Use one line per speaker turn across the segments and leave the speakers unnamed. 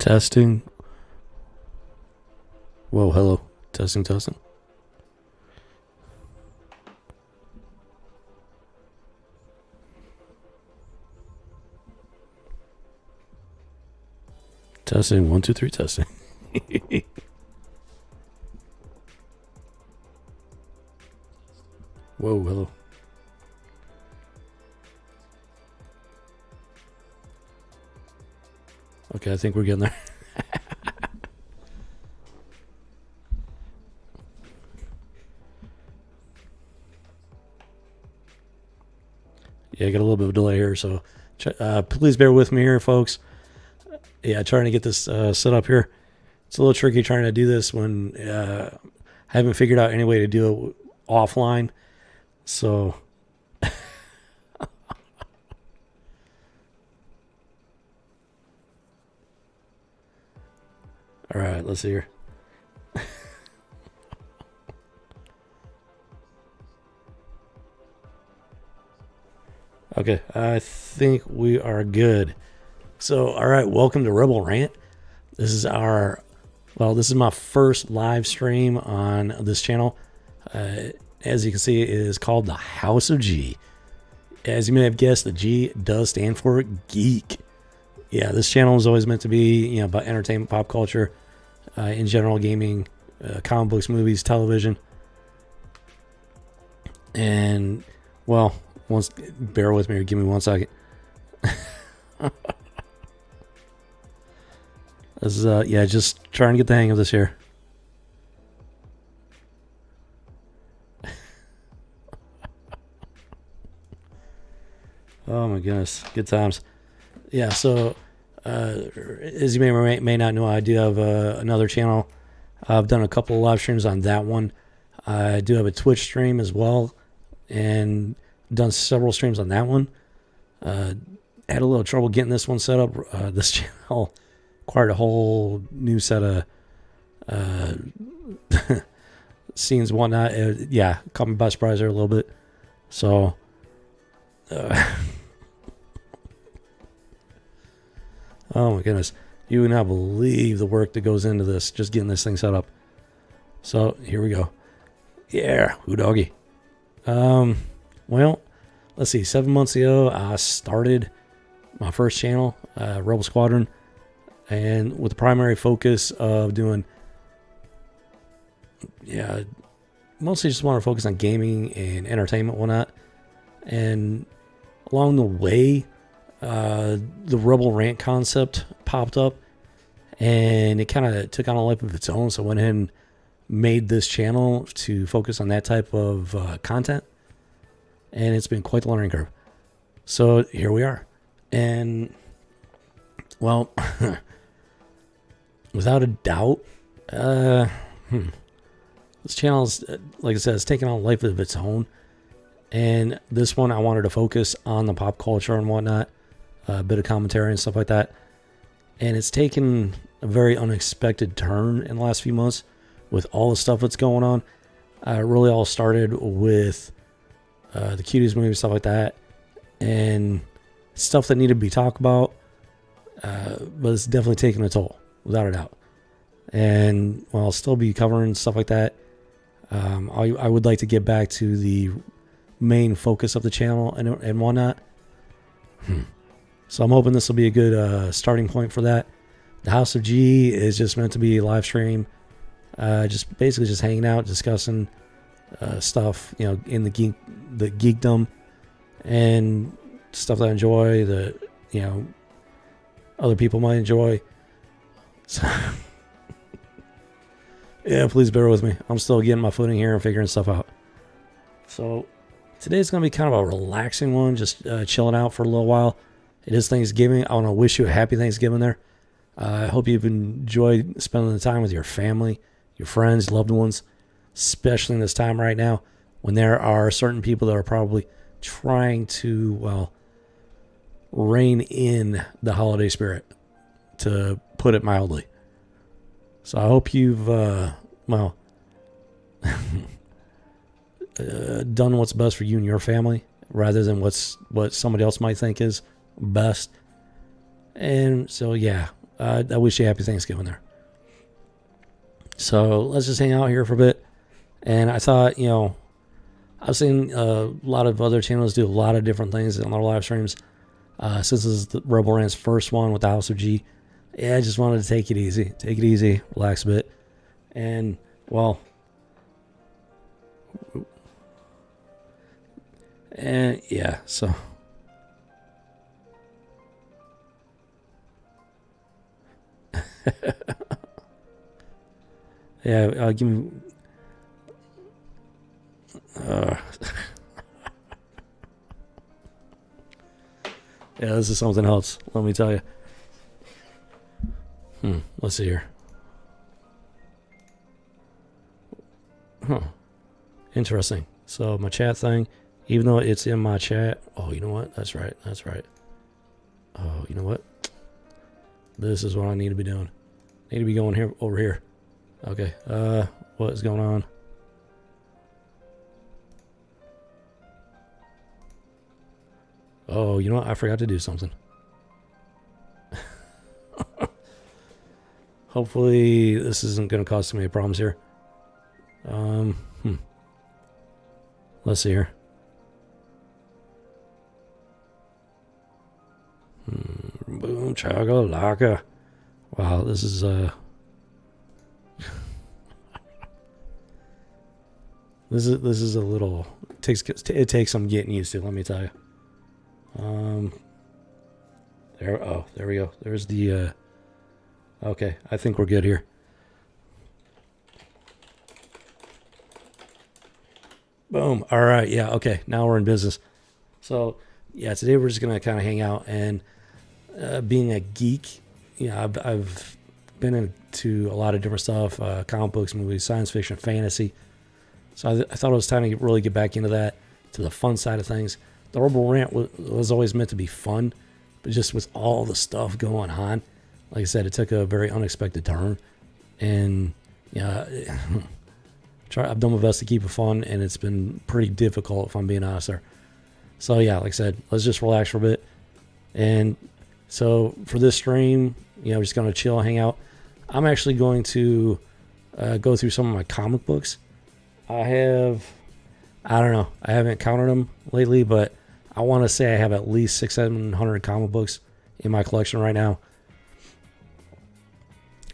Testing. Whoa, hello. Testing, testing. Testing, 1, 2, 3, testing. Whoa, hello. Okay, I think we're getting there. Yeah, I got a little bit of a delay here, so please bear with me here, folks. Yeah, trying to get this set up here. It's a little tricky trying to do this when I haven't figured out any way to do it offline. So, all right, let's see here. Okay, I think we are good. So, all right, welcome to Rebel Rant. This is this is my first live stream on this channel. As you can see, it is called the House of G. As you may have guessed, the G does stand for geek. Yeah, this channel is always meant to be, about entertainment, pop culture, in general, gaming, comic books, movies, television. And, well, bear with me or give me 1 second. This is, just trying to get the hang of this here. Oh my goodness, good times. Yeah, so as you may or may not know, I do have another channel. I've done a couple of live streams on that one. I do have a Twitch stream as well, and done several streams on that one. Had a little trouble getting this one set up. This channel acquired a whole new set of scenes and whatnot. Caught me by surprise there a little bit. So, oh my goodness. You would not believe the work that goes into this, just getting this thing set up. So, here we go. Yeah, who doggy. Well, let's see. 7 months ago, I started my first channel, Rebel Squadron, and with the primary focus of doing, mostly just want to focus on gaming and entertainment, whatnot. And along the way, the Rebel Rant concept popped up, and it kind of took on a life of its own. So I went ahead and made this channel to focus on that type of content, and it's been quite the learning curve. So here we are, and well, without a doubt, this channel is, like I said, it's taken on a life of its own. And this one, I wanted to focus on the pop culture and whatnot, a bit of commentary and stuff like that. And it's taken a very unexpected turn in the last few months with all the stuff that's going on. It really all started with the Cuties movie, stuff like that, and stuff that needed to be talked about. But it's definitely taken a toll, without a doubt. And well, I'll still be covering stuff like that. I would like to get back to the main focus of the channel and whatnot. So I'm hoping this will be a good starting point for that. The House of G is just meant to be a live stream, just basically just hanging out, discussing stuff, in the geekdom and stuff that I enjoy, that other people might enjoy. So yeah, please bear with me. I'm still getting my footing here and figuring stuff out. So today's going to be kind of a relaxing one, just chilling out for a little while. It is Thanksgiving. I want to wish you a happy Thanksgiving there. I hope you've enjoyed spending the time with your family, your friends, loved ones, especially in this time right now when there are certain people that are probably trying to, rein in the holiday spirit, to put it mildly. So I hope you've, done what's best for you and your family, rather than what somebody else might think is best. And so, I wish you happy Thanksgiving there. So let's just hang out here for a bit. And I thought, I've seen a lot of other channels do a lot of different things on their live streams. Since this is the Rebel Rant's first one with the House of G, yeah, I just wanted to take it easy, relax a bit. And, well, and yeah, so. Yeah, give me. Yeah, this is something else. Let me tell you. Let's see here. Interesting. So my chat thing, even though it's in my chat. Oh, you know what? That's right. Oh, you know what? This is what I need to be doing. I need to be going here over here. Okay. What is going on? Oh, you know what? I forgot to do something. Hopefully this isn't going to cause too many problems here. Let's see here. Boom chagalaka. Wow, this is this is a little it takes some getting used to, let me tell you. There we go. There's the okay, I think we're good here. Boom. All right. Yeah. Okay. Now we're in business. So yeah, today we're just going to kind of hang out and being a geek, I've been into a lot of different stuff, comic books, movies, science fiction, fantasy. So I thought it was time to really get back into that, to the fun side of things. The Rebel Rant was always meant to be fun, but just with all the stuff going on, like I said, it took a very unexpected turn. And I've done my best to keep it fun, and it's been pretty difficult, if I'm being honest there. So yeah, like I said, let's just relax for a bit. And so for this stream, we're just going to chill, hang out. I'm actually going to go through some of my comic books. I don't know, I haven't counted them lately, but I want to say I have at least 600-700 comic books in my collection right now.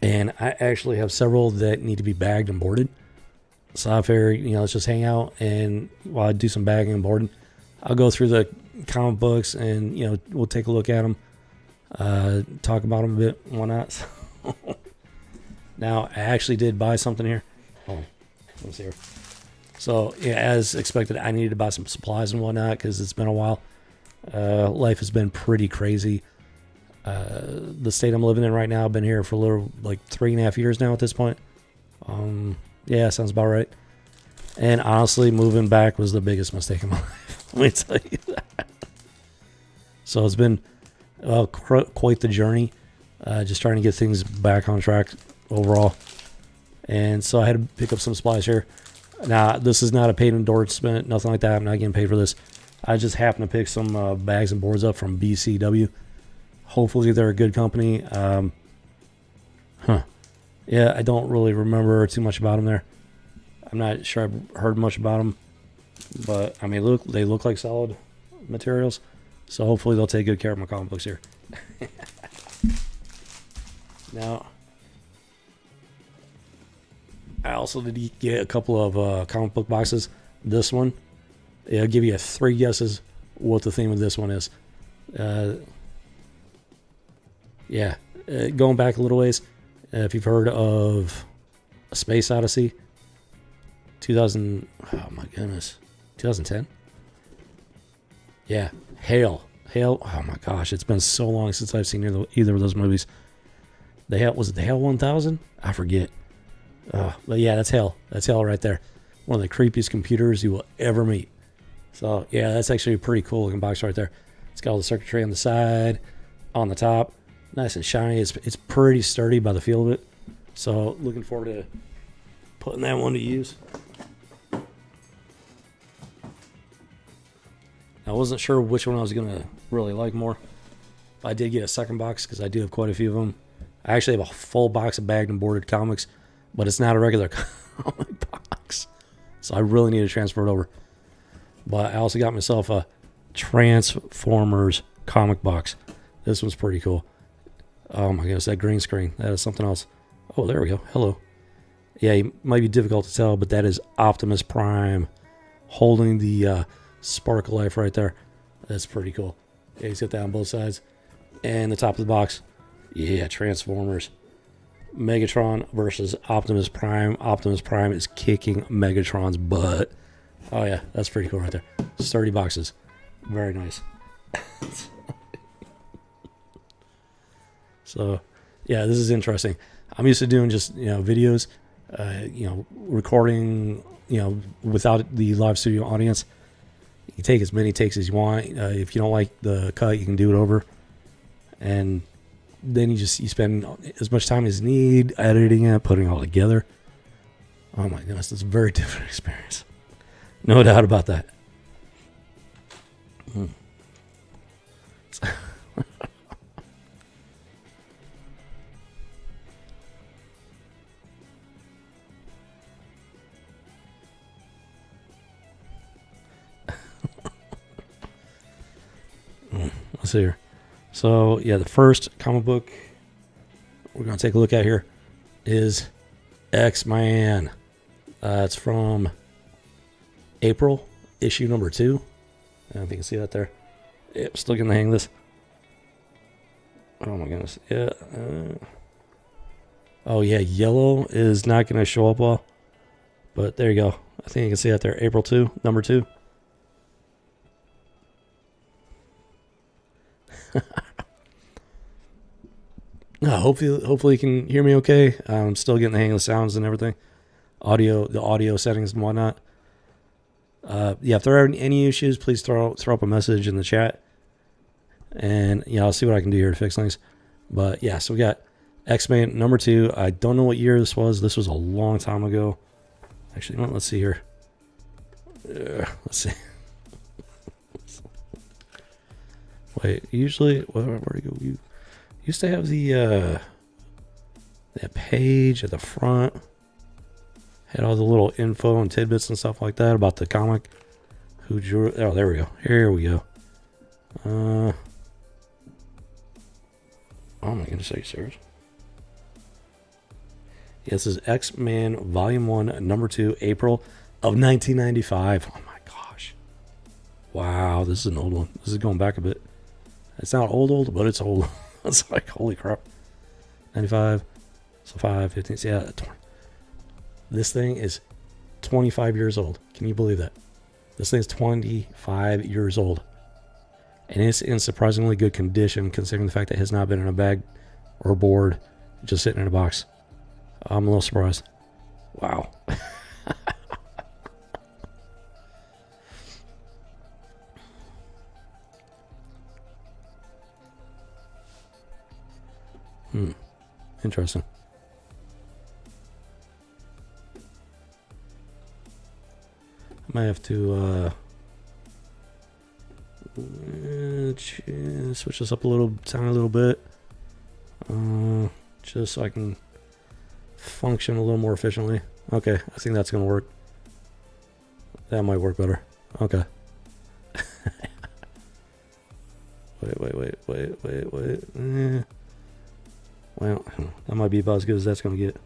And I actually have several that need to be bagged and boarded. So I figured, let's just hang out, and while I do some bagging and boarding, I'll go through the comic books and, we'll take a look at them, talk about them a bit, why not? Now, I actually did buy something here. Oh, let's see here. So, yeah, as expected, I needed to buy some supplies and whatnot because it's been a while. Life has been pretty crazy. The state I'm living in right now, I've been here for a little, like 3.5 years now at this point. Yeah, sounds about right. And honestly, moving back was the biggest mistake of my life. Let me tell you that. So it's been quite the journey, just trying to get things back on track overall. And so I had to pick up some supplies here. Now, this is not a paid endorsement, nothing like that. I'm not getting paid for this. I just happened to pick some bags and boards up from BCW. Hopefully they're a good company. Yeah, I don't really remember too much about them there. I'm not sure I've heard much about them. But, I mean, they look like solid materials. So hopefully they'll take good care of my comic books here. Now, I also did get a couple of comic book boxes. This one, it'll give you 3 guesses what the theme of this one is. Yeah, going back a little ways, if you've heard of A Space Odyssey, 2010? Yeah, Hail. Oh my gosh, it's been so long since I've seen either of those movies. Was it the Hail 1000? I forget. But yeah, that's Hail. That's Hail right there. One of the creepiest computers you will ever meet. So yeah, that's actually a pretty cool looking box right there. It's got all the circuitry on the side, on the top. Nice and shiny. It's pretty sturdy by the feel of it. So looking forward to putting that one to use. I wasn't sure which one I was going to really like more. But I did get a second box because I do have quite a few of them. I actually have a full box of bagged and boarded comics, but it's not a regular comic box. So I really need to transfer it over. But I also got myself a Transformers comic box. This one's pretty cool. Oh my goodness, that green screen. That is something else. Oh, there we go. Hello. Yeah, it might be difficult to tell, but that is Optimus Prime holding the Spark of Life right there. That's pretty cool. Yeah, he's got that on both sides. And the top of the box. Yeah, Transformers. Megatron versus Optimus Prime. Optimus Prime is kicking Megatron's butt. Oh yeah, that's pretty cool right there. Sturdy boxes. Very nice. So, yeah, this is interesting. I'm used to doing just, videos, recording, without the live studio audience. You take as many takes as you want. If you don't like the cut, you can do it over. And then you spend as much time as you need editing it, putting it all together. Oh my goodness, it's a very different experience. No doubt about that. Let's see here. So, yeah, the first comic book we're going to take a look at here is X-Man. It's from April, issue number 2. I don't think you can see that there. Yep, still getting the hang of this. Oh, my goodness. Yeah. Oh, yeah, yellow is not going to show up well. But there you go. I think you can see that there. April 2, number 2. Hopefully you can hear me okay. I'm still getting the hang of the sounds and everything. The audio settings and whatnot. If there are any issues, please throw up a message in the chat. And, I'll see what I can do here to fix things. But, yeah, so we got X-Men number 2. I don't know what year this was. This was a long time ago. Actually, let's see here. Let's see. Wait, usually, where do you go? You used to have the that page at the front. Had all the little info and tidbits and stuff like that about the comic. Who drew it? Oh, there we go. Here we go. Oh my goodness, are you serious? Yeah, this is X-Men Volume 1, Number 2, April of 1995. Oh my gosh. Wow, this is an old one. This is going back a bit. It's not old, but it's old. It's like, holy crap. 95, so 5, 15, yeah, 20. This thing is 25 years old. Can you believe that? This thing is 25 years old. And it's in surprisingly good condition, considering the fact that it has not been in a bag or a board, just sitting in a box. I'm a little surprised. Wow. Interesting. I might have to switch this up a tiny little bit, just so I can function a little more efficiently. Okay, I think that's gonna work. That might work better. Okay. wait. Well, that might be about as good as that's gonna get.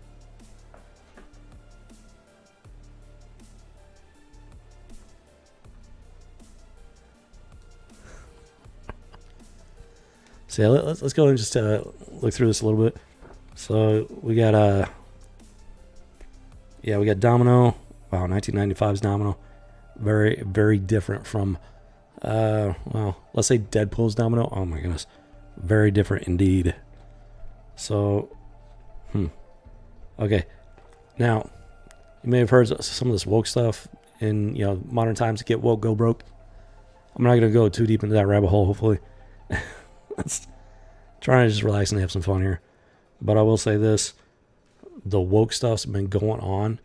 So yeah, let's go and just look through this a little bit. So we got we got Domino. Wow, 1995's Domino. Very, very different from let's say Deadpool's Domino. Oh my goodness. Very different indeed. So okay. Now, you may have heard some of this woke stuff in modern times. Get woke, go broke. I'm not gonna go too deep into that rabbit hole, hopefully. Let's trying to just relax and have some fun here. But I will say this. The woke stuff's been going on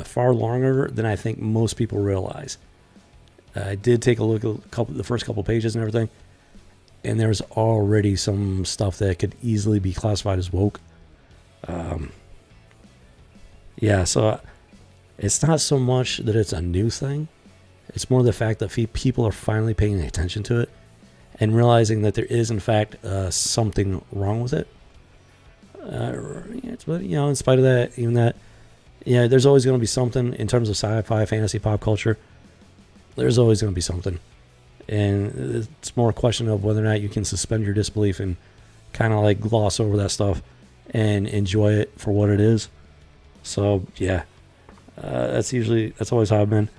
far longer than I think most people realize. I did take a look at the first couple pages and everything. and there's already some stuff that could easily be classified as woke. Yeah, so it's not so much that it's a new thing. It's more the fact that people are finally paying attention to it and realizing that there is, in fact, something wrong with it. But, in spite of that, even that, yeah, there's always going to be something in terms of sci-fi, fantasy, pop culture. There's always going to be something. And it's more a question of whether or not you can suspend your disbelief and kind of like gloss over that stuff and enjoy it for what it is. So, yeah, that's always how I've been.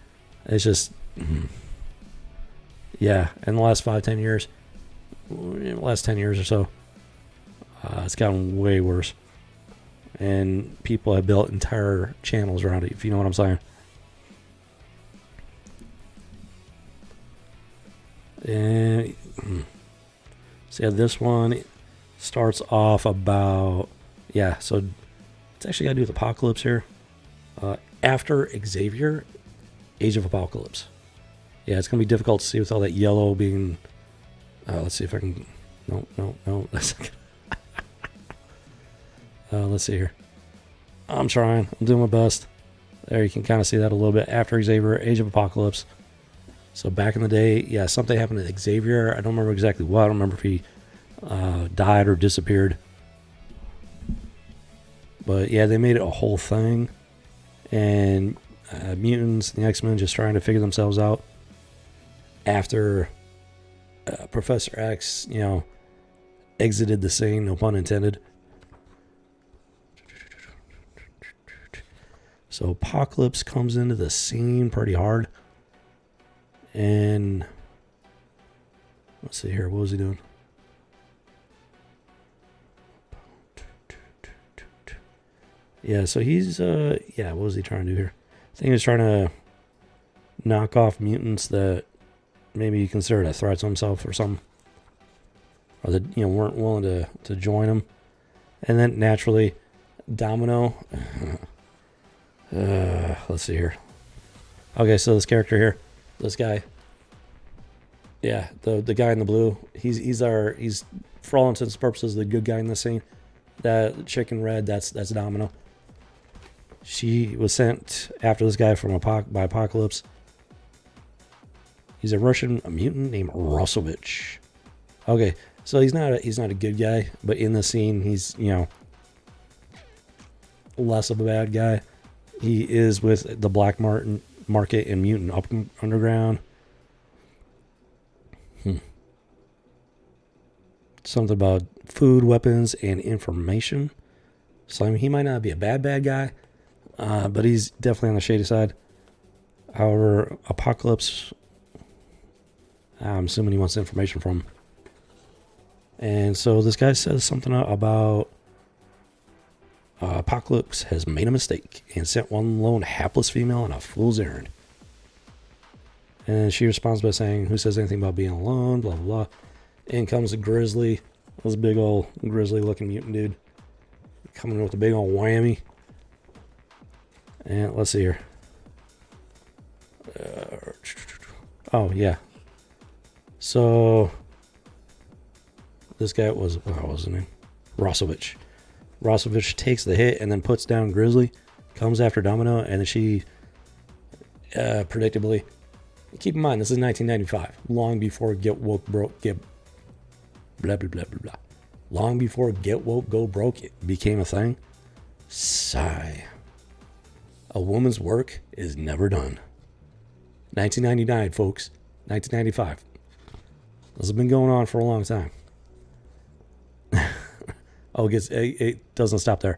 It's just, yeah, in the last 5-10 years, last 10 years or so, it's gotten way worse. And people have built entire channels around it, if you know what I'm saying. And so yeah, this one starts off about, yeah, so it's actually got to do with Apocalypse here. After Xavier, Age of Apocalypse. Yeah, it's going to be difficult to see with all that yellow being, let's see if I can, no. Let's see here. I'm trying. I'm doing my best. There, you can kind of see that a little bit. After Xavier, Age of Apocalypse. So back in the day, yeah, something happened to Xavier. I don't remember exactly what. I don't remember if he died or disappeared. But yeah, they made it a whole thing. And mutants, the X-Men just trying to figure themselves out. After Professor X, exited the scene, no pun intended. So Apocalypse comes into the scene pretty hard. And let's see here. What was he doing? Yeah, so he's, what was he trying to do here? I think he was trying to knock off mutants that maybe he considered a threat to himself or something. Or that, weren't willing to join him. And then naturally, Domino. Let's see here. Okay, so this character here. This guy, yeah, the guy in the blue, he's for all intents and purposes the good guy in the scene. That chick in red, that's Domino. She was sent after this guy by Apocalypse. He's a mutant named Russovich. Okay, so he's not a good guy, but in the scene he's less of a bad guy. He is with the black market and mutant underground. Something about food, weapons, and information. So he might not be a bad guy, but he's definitely on the shady side. However, Apocalypse, I'm assuming he wants information from him. And so this guy says something about Apocalypse has made a mistake and sent one lone hapless female on a fool's errand. And she responds by saying, who says anything about being alone, blah, blah, blah. In comes a grizzly, this big old grizzly looking mutant dude, coming in with a big old whammy. And let's see here. Oh, yeah. So, this guy was, what was his name? Russovich. Russovich takes the hit and then puts down Grizzly, comes after Domino, and then she, predictably, keep in mind, this is 1995, long before Get Woke blah, blah, blah, blah, blah. Long before Get Woke, Go Broke became a thing. Sigh. A woman's work is never done. 1999, folks. 1995. This has been going on for a long time. Oh, it doesn't stop there.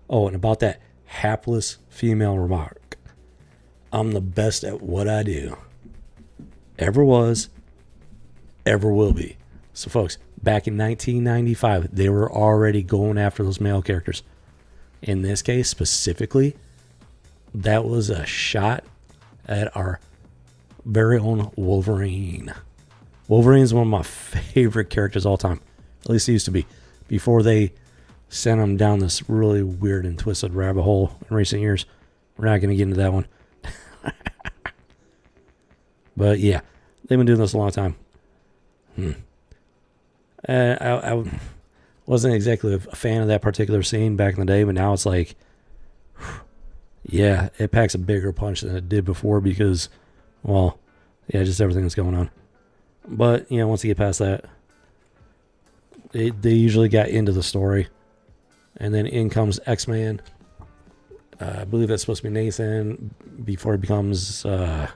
Oh, and about that hapless female remark. I'm the best at what I do. Ever was, ever will be. So, folks, back in 1995, they were already going after those male characters. In this case, specifically, that was a shot at our very own Wolverine. Wolverine is one of my favorite characters of all time. At least he used to be. Before they sent him down this really weird and twisted rabbit hole in recent years. We're not going to get into that one. But yeah, they've been doing this a long time. I wasn't exactly a fan of that particular scene back in the day, but now it's like, yeah, it packs a bigger punch than it did before because, well, yeah, just everything that's going on. But, once you get past that, they usually got into the story. And then in comes X-Man. I believe that's supposed to be Nathan before he becomes... oh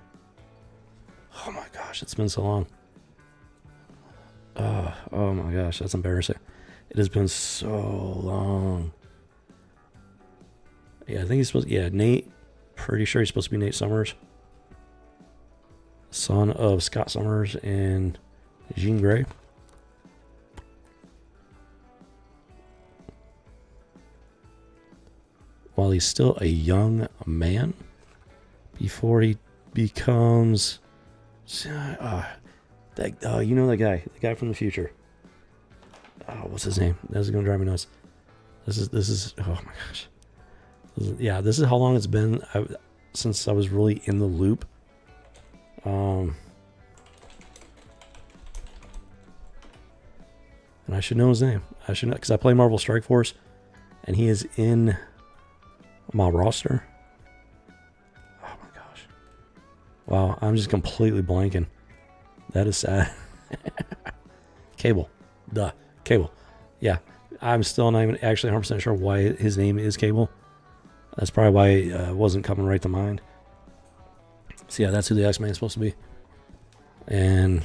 my gosh, it's been so long. Oh my gosh, that's embarrassing. It has been so long. Yeah, I think he's supposed to... Yeah, Nate. Pretty sure he's supposed to be Nate Summers. Son of Scott Summers and Jean Grey. While he's still a young man before he becomes that guy, the guy from the future. What's his name? This is gonna drive me nuts. This is oh my gosh. This is how long it's been since I was really in the loop. And I should know his name. I should know because I play Marvel Strike Force, and he is in my roster. Oh my gosh. Wow, I'm just completely blanking. That is sad. Cable. Duh. Cable. Yeah. I'm still not even actually 100% sure why his name is Cable. That's probably why it wasn't coming right to mind. So yeah, that's who the X-Men is supposed to be. And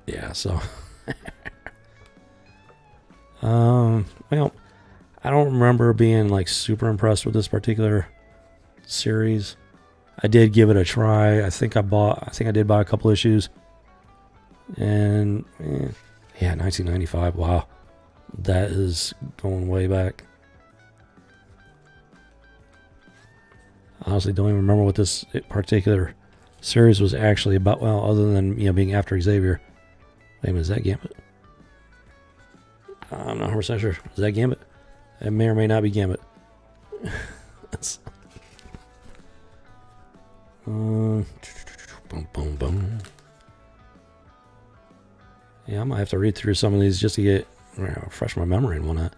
yeah, so well, I don't remember being like super impressed with this particular series. I did give it a try. I think I did buy a couple issues. And yeah, 1995. Wow. That is going way back. I honestly don't even remember what this particular series was actually about. Well, other than, being after Xavier. Wait a minute, is that Gambit? I'm not 100% sure. Is that Gambit? It may or may not be Gambit. Boom, boom, boom. Yeah, I might have to read through some of these just to get refresh my memory and whatnot.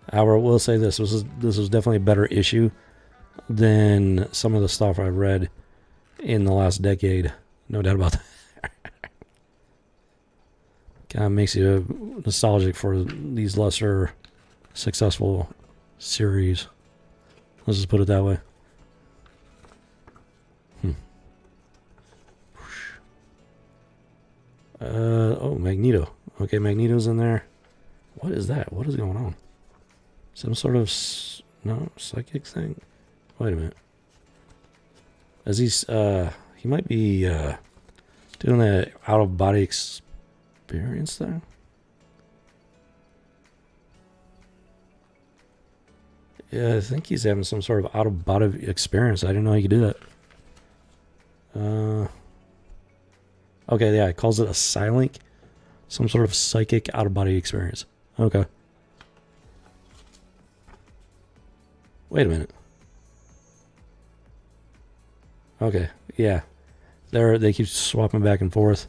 I will say this was definitely a better issue than some of the stuff I've read in the last decade. No doubt about that. Kind of makes you nostalgic for these lesser successful series. Let's just put it that way. Magneto. Okay, Magneto's in there. What is that? What is going on? Some sort of psychic thing? Wait a minute. As he might be doing that out of body experience thing. Yeah, I think he's having some sort of out of body experience. I didn't know he could do that. Okay, yeah, it calls it a Psylink. Some sort of psychic out of body experience. Okay. Wait a minute. Okay, yeah. They keep swapping back and forth.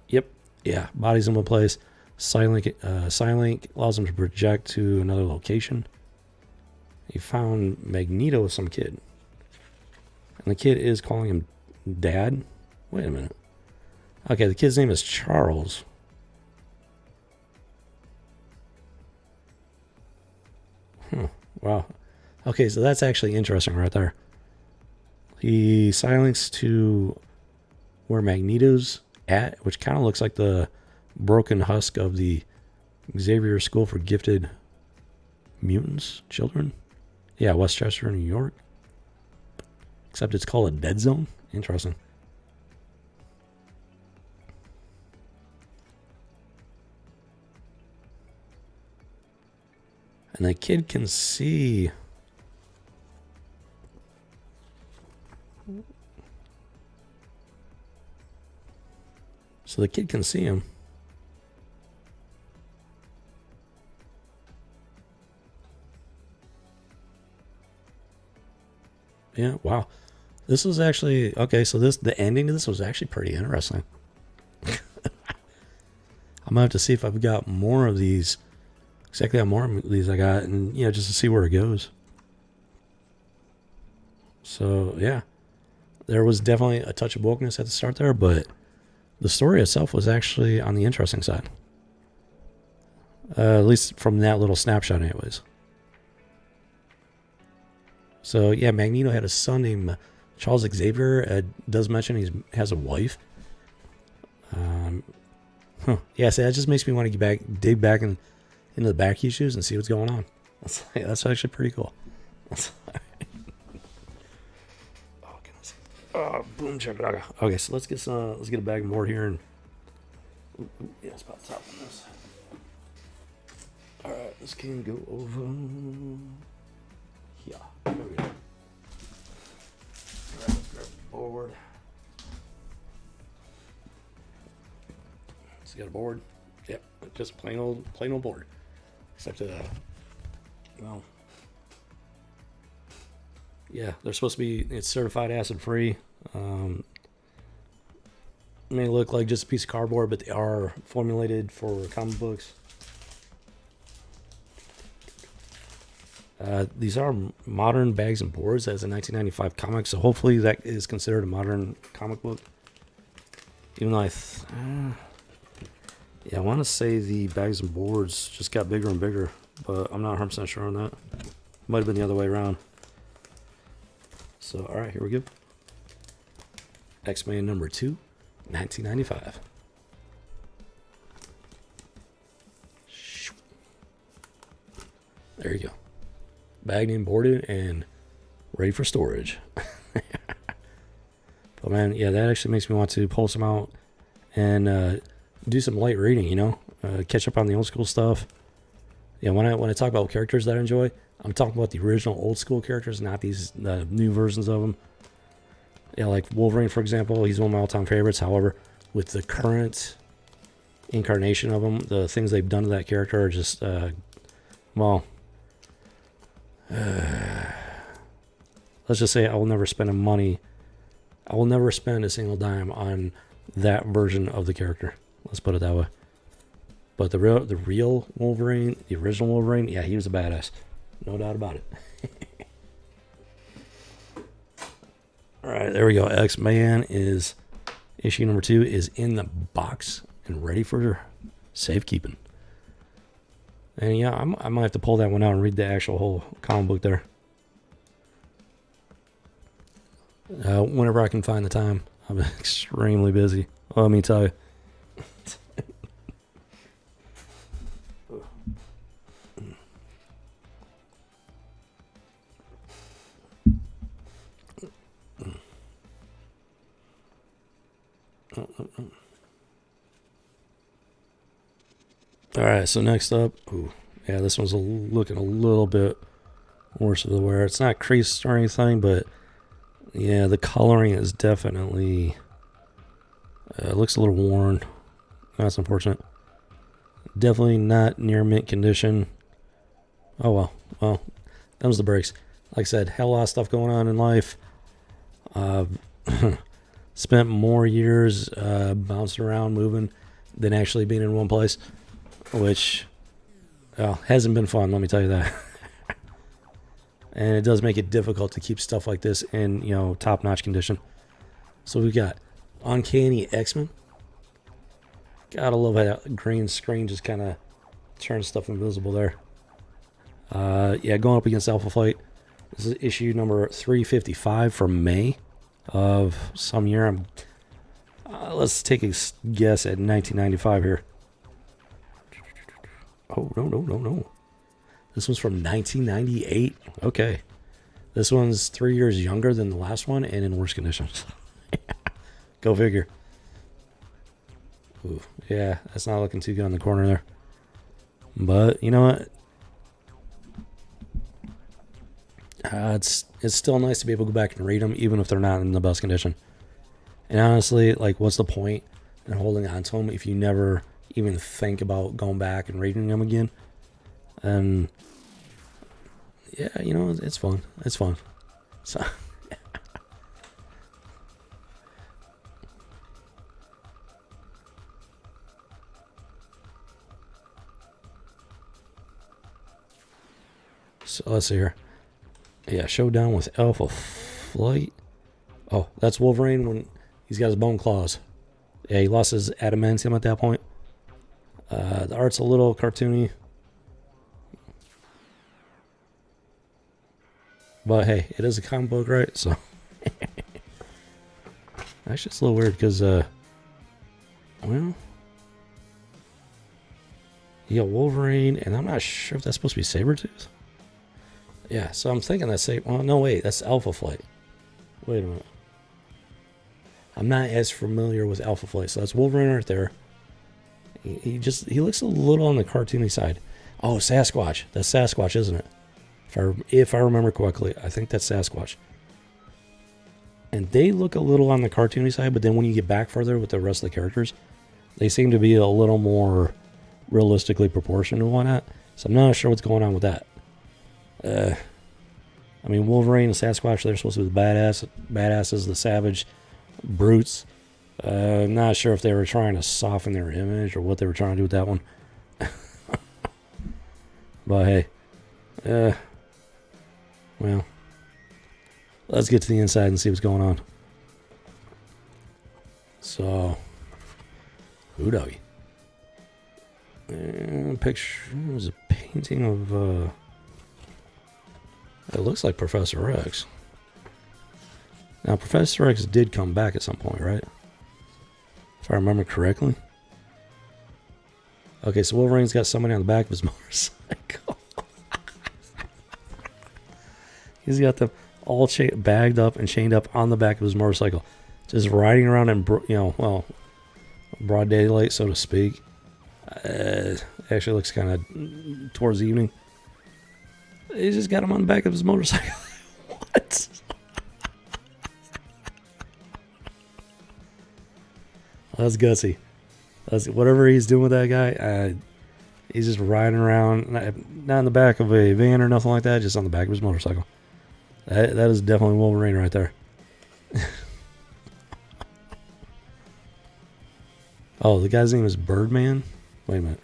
Yep, yeah. Bodies in one place. Psylink allows them to project to another location. He found Magneto with some kid. And the kid is calling him Dad. Wait a minute. Okay, the kid's name is Charles. Wow. Okay, so that's actually interesting right there. He Psylinks to where Magneto's at, which kind of looks like the broken husk of the Xavier School for Gifted Mutants Children. Yeah, Westchester, New York. Except it's called a dead zone. Interesting. And the kid can see. So the kid can see him. Yeah, wow. This was actually okay. So the ending to this was actually pretty interesting. I'm gonna have to see if I've got more of these. Exactly how more of these I got, and just to see where it goes. So yeah, there was definitely a touch of wokeness at the start there, but the story itself was actually on the interesting side. At least from that little snapshot, anyways. So yeah, Magneto had a son named Charles Xavier. Does mention he has a wife. Yeah, so that just makes me want to dig back into the back issues and see what's going on. That's actually pretty cool. Oh goodness. Oh, boom chugga. Okay, so let's get a bag of more here and yeah, it's about the top on this. All right, this can go over. Yeah, there we go. All right, let's grab the board. So you got a board? Yep, just plain old board. Except, well, yeah, they're supposed to be. It's certified acid free. May look like just a piece of cardboard, but they are formulated for comic books. These are modern bags and boards as a 1995 comic, so hopefully that is considered a modern comic book. Even though I want to say the bags and boards just got bigger and bigger, but I'm not 100% sure on that. Might have been the other way around. So, all right, here we go. X-Men number 2, 1995. There you go. Bagged and boarded and ready for storage. But man, yeah, that actually makes me want to pull some out and do some light reading, catch up on the old school stuff. Yeah, when I talk about characters that I enjoy, I'm talking about the original old school characters, not these new versions of them. Yeah, like Wolverine, for example, he's one of my all-time favorites. However, with the current incarnation of him, the things they've done to that character are just, let's just say I will never spend a single dime on that version of the character. Let's put it that way. But the real Wolverine, the original Wolverine, yeah, he was a badass. No doubt about it. All right, there we go. X-Men is issue number 2 is in the box and ready for safekeeping. And yeah, I might have to pull that one out and read the actual whole comic book there. Whenever I can find the time. I'm extremely busy. Let me tell you. All right, so next up, yeah, this one's looking a little bit worse of the wear. It's not creased or anything, but yeah, the coloring is definitely looks a little worn. That's unfortunate. Definitely not near mint condition. Oh well, them's the breaks. Like I said, hell, a lot of stuff going on in life. Spent more years bouncing around, moving, than actually being in one place, which hasn't been fun, let me tell you that. And it does make it difficult to keep stuff like this in, top-notch condition. So we've got Uncanny X-Men. Gotta love how that green screen just kind of turns stuff invisible there. Yeah, going up against Alpha Flight. This is issue number 355 from May of some year. Let's take a guess at 1995 here. Oh, no. This one's from 1998. Okay. This one's 3 years younger than the last one and in worse conditions. Go figure. Ooh, yeah, that's not looking too good on the corner there. But, you know what? It's still nice to be able to go back and read them, even if they're not in the best condition. And honestly, what's the point in holding on to them if you never even think about going back and reading them again? And yeah, it's fun. It's fun. So, So let's see here. Yeah, showdown with Alpha Flight. Oh, that's Wolverine when he's got his bone claws. Yeah, he lost his adamantium at that point. The art's a little cartoony. But hey, it is a comic book, right? So actually it's a little weird because well, you got Wolverine, and I'm not sure if that's supposed to be Sabretooth. Yeah, so I'm thinking that's well, no, wait, that's Alpha Flight. Wait a minute. I'm not as familiar with Alpha Flight, so that's Wolverine right there. He looks a little on the cartoony side. Oh, Sasquatch. That's Sasquatch, isn't it? If I remember correctly, I think that's Sasquatch. And they look a little on the cartoony side, but then when you get back further with the rest of the characters, they seem to be a little more realistically proportioned and whatnot. So I'm not sure what's going on with that. I mean, Wolverine and Sasquatch, they're supposed to be the badasses, the savage brutes. I'm not sure if they were trying to soften their image or what they were trying to do with that one. But hey, well, let's get to the inside and see what's going on. So, who doggy? Picture was a painting of it looks like Professor X. Now, Professor X did come back at some point, right? If I remember correctly. Okay, so Wolverine's got somebody on the back of his motorcycle. He's got them all bagged up and chained up on the back of his motorcycle. Just riding around in, broad daylight, so to speak. Actually looks kind of towards evening. He just got him on the back of his motorcycle. What? That's gutsy. Whatever he's doing with that guy, he's just riding around, not in the back of a van or nothing like that, just on the back of his motorcycle. That is definitely Wolverine right there. Oh, the guy's name is Birdman? Wait a minute.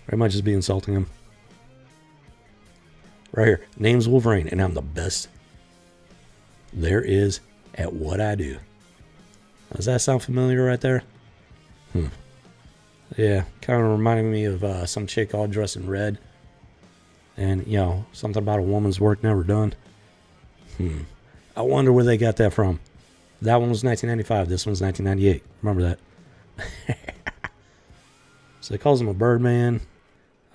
Or am I just be insulting him? Right here. Name's Wolverine, and I'm the best there is at what I do. Does that sound familiar right there? Yeah, kind of reminding me of some chick all dressed in red. And, something about a woman's work never done. I wonder where they got that from. That one was 1995. This one's 1998. Remember that. So he calls him a Birdman.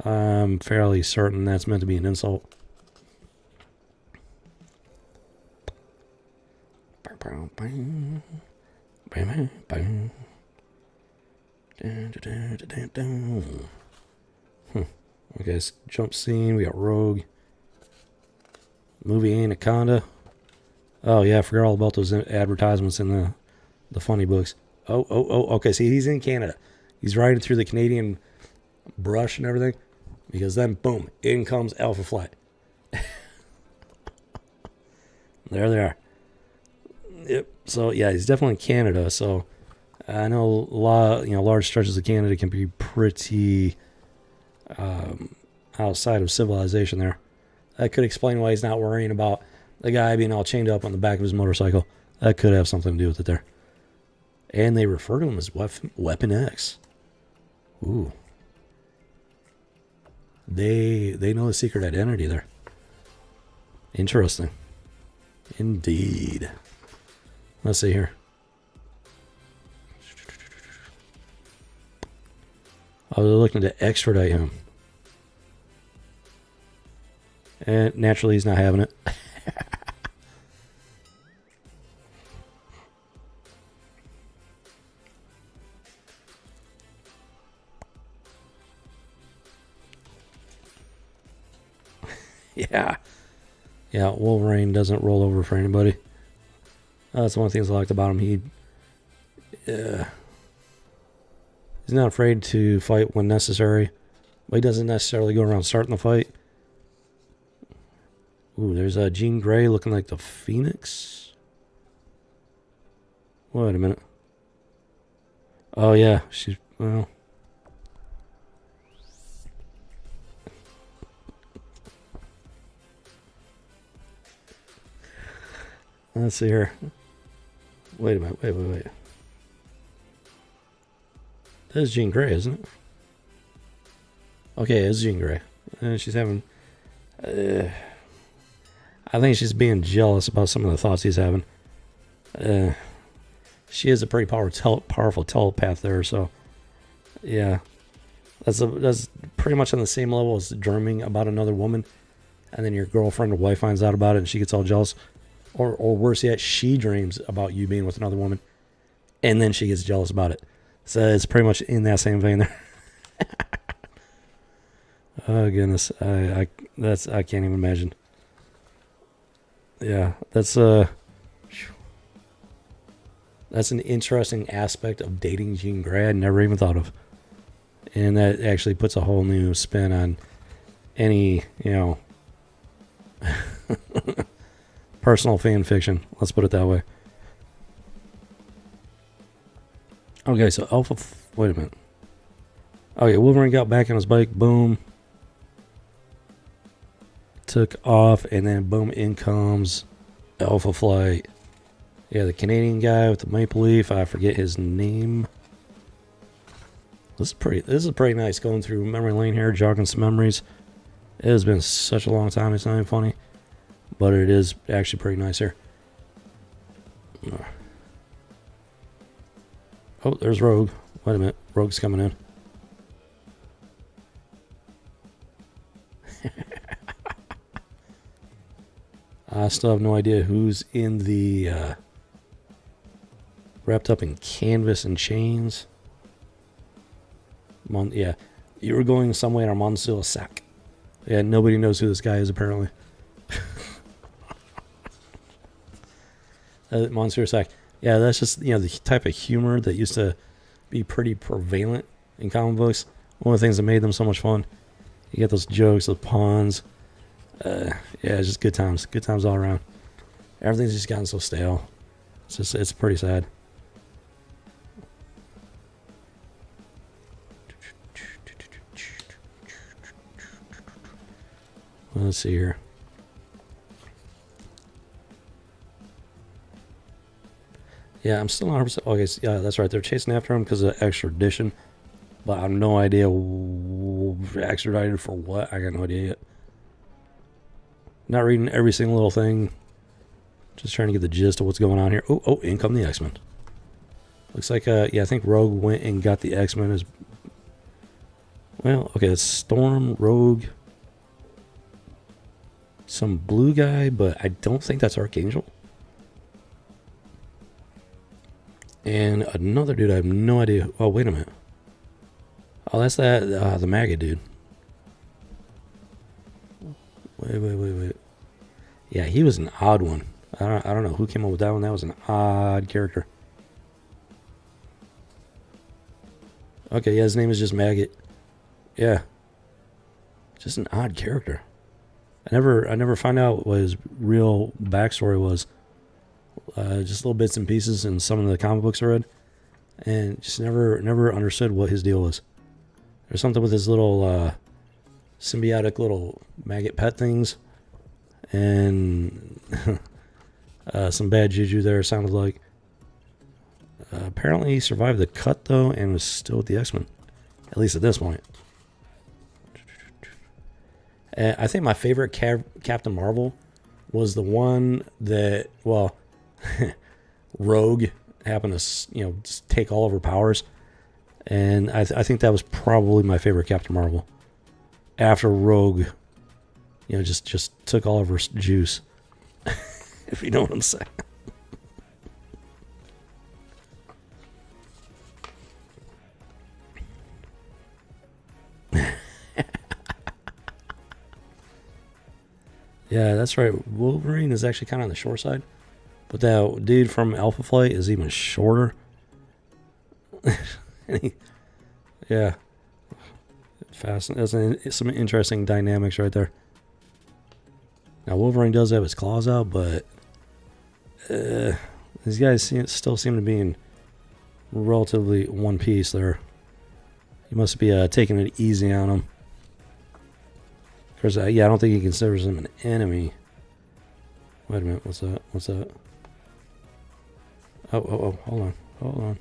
I'm fairly certain that's meant to be an insult. Okay, jump scene. We got Rogue. Movie Anaconda. Oh yeah, I forgot all about those advertisements in the funny books. Oh, okay, see, he's in Canada. He's riding through the Canadian brush and everything. Because then, boom, in comes Alpha Flight. There they are. Yep. So yeah, he's definitely in Canada. So I know large stretches of Canada can be pretty outside of civilization there. That could explain why he's not worrying about the guy being all chained up on the back of his motorcycle. That could have something to do with it there. And they refer to him as Weapon X. Ooh. They know the secret identity there. Interesting. Indeed. Let's see here. Oh, they're looking to extradite him. And naturally, he's not having it. Yeah. Yeah, Wolverine doesn't roll over for anybody. That's one of the things I liked about him. He's not afraid to fight when necessary, but he doesn't necessarily go around starting the fight. Ooh, there's Jean Grey looking like the Phoenix. Wait a minute. Oh, yeah. She's, well... Let's see here. Wait a minute. Wait. That is Jean Grey, isn't it? Okay, it's Jean Grey. She's having... I think she's being jealous about some of the thoughts he's having. She is a pretty powerful telepath there, so... Yeah. That's pretty much on the same level as dreaming about another woman, and then your girlfriend or wife finds out about it and she gets all jealous. Or worse yet, she dreams about you being with another woman, and then she gets jealous about it. So it's pretty much in that same vein there. Oh goodness, I can't even imagine. Yeah, that's an interesting aspect of dating Jean Grey I never even thought of, and that actually puts a whole new spin on any personal fan fiction. Let's put it that way. Okay, so wait a minute. Okay, Wolverine got back on his bike. Boom. Took off, and then boom, in comes Alpha Flight. Yeah, the Canadian guy with the maple leaf. I forget his name. This is pretty nice going through memory lane here, jogging some memories. It has been such a long time. It's not even funny, but it is actually pretty nice here. Oh, there's Rogue. Wait a minute. Rogue's coming in. I still have no idea who's in the wrapped up in canvas and chains. Yeah, you were going somewhere in Monsieur Sack. Yeah, nobody knows who this guy is apparently. Monsieur Sack. Yeah, that's just the type of humor that used to be pretty prevalent in comic books. One of the things that made them so much fun. You get those jokes, those puns. Yeah, it's just good times. Good times all around. Everything's just gotten so stale. It's pretty sad. Let's see here. Yeah, I'm still not 100%. Okay, so yeah, that's right. They're chasing after him because of extradition. But I have no idea extradited for what. I got no idea yet. Not reading every single little thing. Just trying to get the gist of what's going on here. Oh, in come the X-Men. Looks like, yeah, I think Rogue went and got the X-Men as... Well, okay, it's Storm, Rogue... Some blue guy, but I don't think that's Archangel. And another dude, I have no idea. Oh, wait a minute. Oh, that's the maggot dude. Wait. Yeah, he was an odd one. I don't know who came up with that one. That was an odd character. Okay, yeah, his name is just Maggot. Yeah. Just an odd character. I never find out what his real backstory was. Just little bits and pieces in some of the comic books I read, and just never understood what his deal was. There's something with his little symbiotic little maggot pet things, and some bad juju there. Sounded like. Apparently, he survived the cut though, and was still with the X-Men, at least at this point. I think my favorite Captain Marvel was the one that, well, Rogue happened to, just take all of her powers. And I think that was probably my favorite Captain Marvel. After Rogue, just took all of her juice. If you know what I'm saying. Yeah, that's right. Wolverine is actually kind of on the short side. But that dude from Alpha Flight is even shorter. Yeah. Fascinating. That's some interesting dynamics right there. Now, Wolverine does have his claws out, but these guys still seem to be in relatively one piece there. You must be taking it easy on them. Of course, I don't think he considers him an enemy. Wait a minute, what's that? Oh, hold on.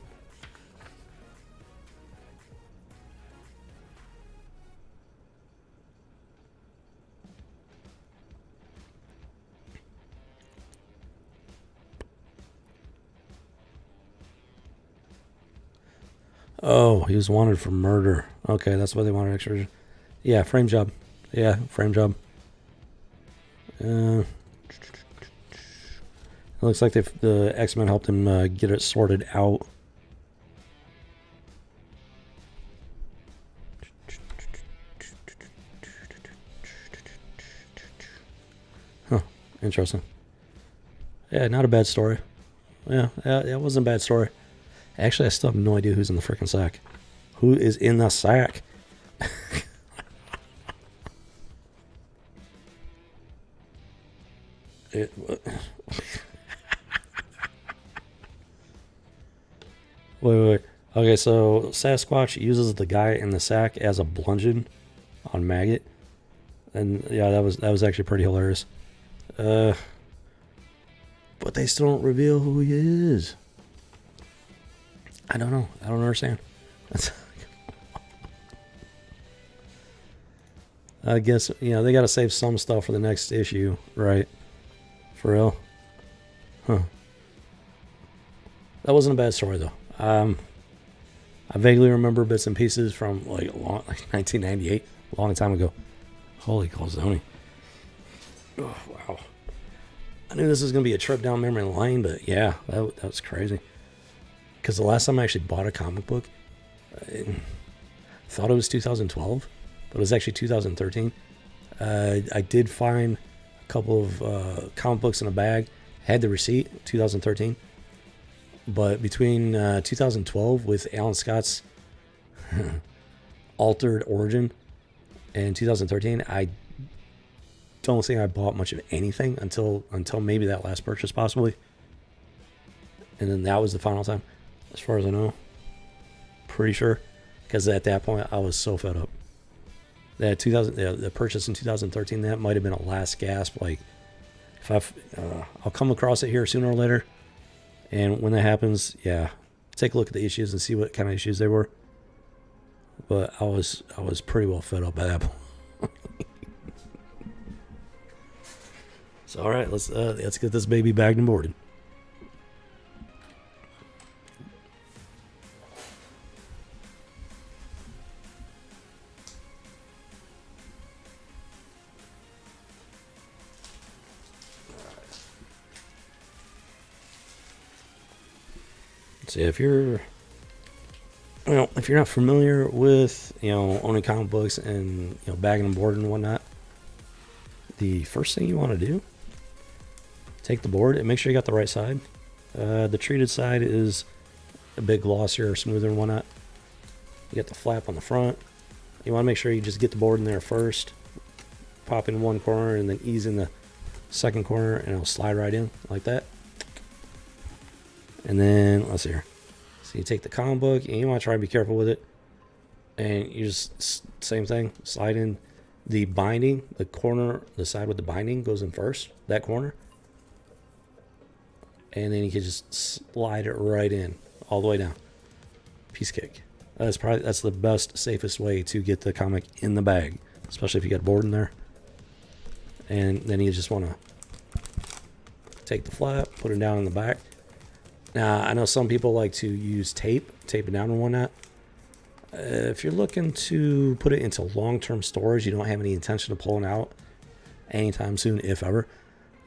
Oh, he was wanted for murder. Okay, that's why they wanted extra. Yeah, frame job. Yeah, frame job. It looks like the X-Men helped him get it sorted out. Huh, interesting. Yeah, not a bad story. Yeah, it wasn't a bad story. Actually, I still have no idea who's in the freaking sack. Who is in the sack? Wait. Okay, so Sasquatch uses the guy in the sack as a bludgeon on Maggot. And yeah, that was actually pretty hilarious. But they still don't reveal who he is. I don't know. I don't understand. I guess, they got to save some stuff for the next issue, right? For real? Huh. That wasn't a bad story, though. I vaguely remember bits and pieces from, like 1998, a long time ago. Holy calzone. Oh, wow. I knew this was going to be a trip down memory lane, but yeah, that was crazy. Because the last time I actually bought a comic book, I thought it was 2012, but it was actually 2013. I did find a couple of comic books in a bag, had the receipt, 2013. But between 2012 with Alan Scott's Altered Origin and 2013, I don't think I bought much of anything until maybe that last purchase, possibly. And then that was the final time, as far as I know. Pretty sure, because at that point I was so fed up. That the purchase in 2013, that might have been a last gasp. Like, if I'll come across it here sooner or later, and when that happens, yeah, take a look at the issues and see what kind of issues they were. But I was pretty well fed up by that point. So all right, let's get this baby bagged and boarded. So if you're not familiar with owning comic books and bagging and boarding and whatnot, the first thing you want to do, take the board and make sure you got the right side. The treated side is a bit glossier, smoother and whatnot. You got the flap on the front. You want to make sure you just get the board in there first, pop in one corner and then ease in the second corner, and it'll slide right in like that. And then let's see here. So you take the comic book and you want to try and be careful with it. And you just, same thing, slide in the binding, the corner, the side with the binding goes in first, that corner. And then you can just slide it right in, all the way down. Piece cake. That's the best, safest way to get the comic in the bag, especially if you got a board in there. And then you just want to take the flap, put it down in the back. Now, I know some people like to use tape it down and whatnot. If you're looking to put it into long-term storage, you don't have any intention of pulling out anytime soon, if ever.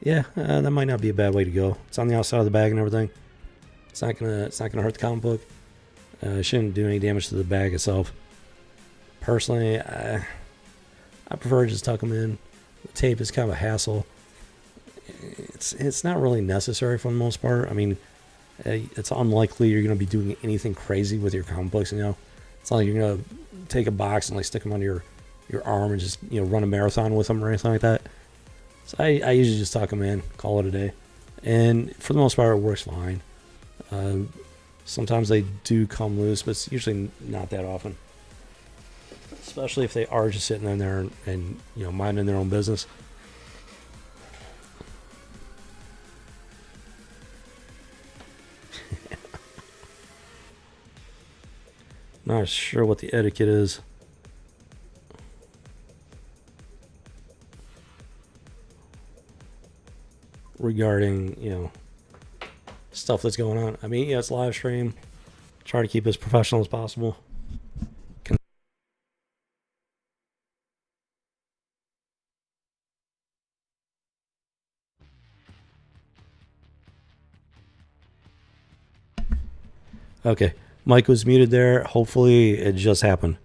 Yeah, that might not be a bad way to go. It's on the outside of the bag and everything. It's not gonna hurt the comic book. It shouldn't do any damage to the bag itself. Personally, I prefer to just tuck them in. The tape is kind of a hassle. It's not really necessary for the most part. I mean, it's unlikely you're going to be doing anything crazy with your comic books. It's not like you're going to take a box and like stick them on your arm and just run a marathon with them or anything like that. So I usually just tuck them in, call it a day, and for the most part it works fine. Sometimes they do come loose, but it's usually not that often. Especially if they are just sitting in there and minding their own business. Not sure what the etiquette is. Regarding, you know, stuff that's going on. I mean, yeah, it's live stream. Try to keep as professional as possible. Okay, mic was muted there. Hopefully it just happened.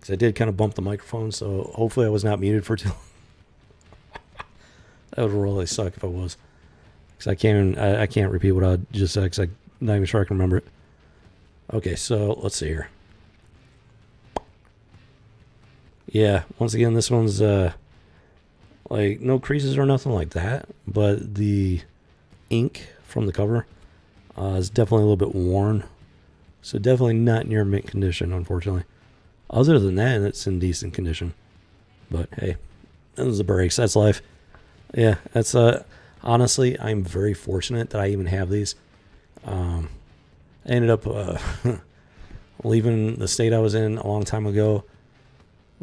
Because I did kind of bump the microphone, so hopefully I was not muted for too long. That would really suck if I was. Because I can't repeat what I just said, because I'm not even sure I can remember it. Okay, so let's see here. Yeah, once again, this one's like no creases or nothing like that, but the ink from the cover is definitely a little bit worn. So definitely not near mint condition, unfortunately. Other than that, it's in decent condition. But hey, those are the breaks. That's life. Yeah, that's honestly, I'm very fortunate that I even have these. I ended up leaving the state I was in a long time ago.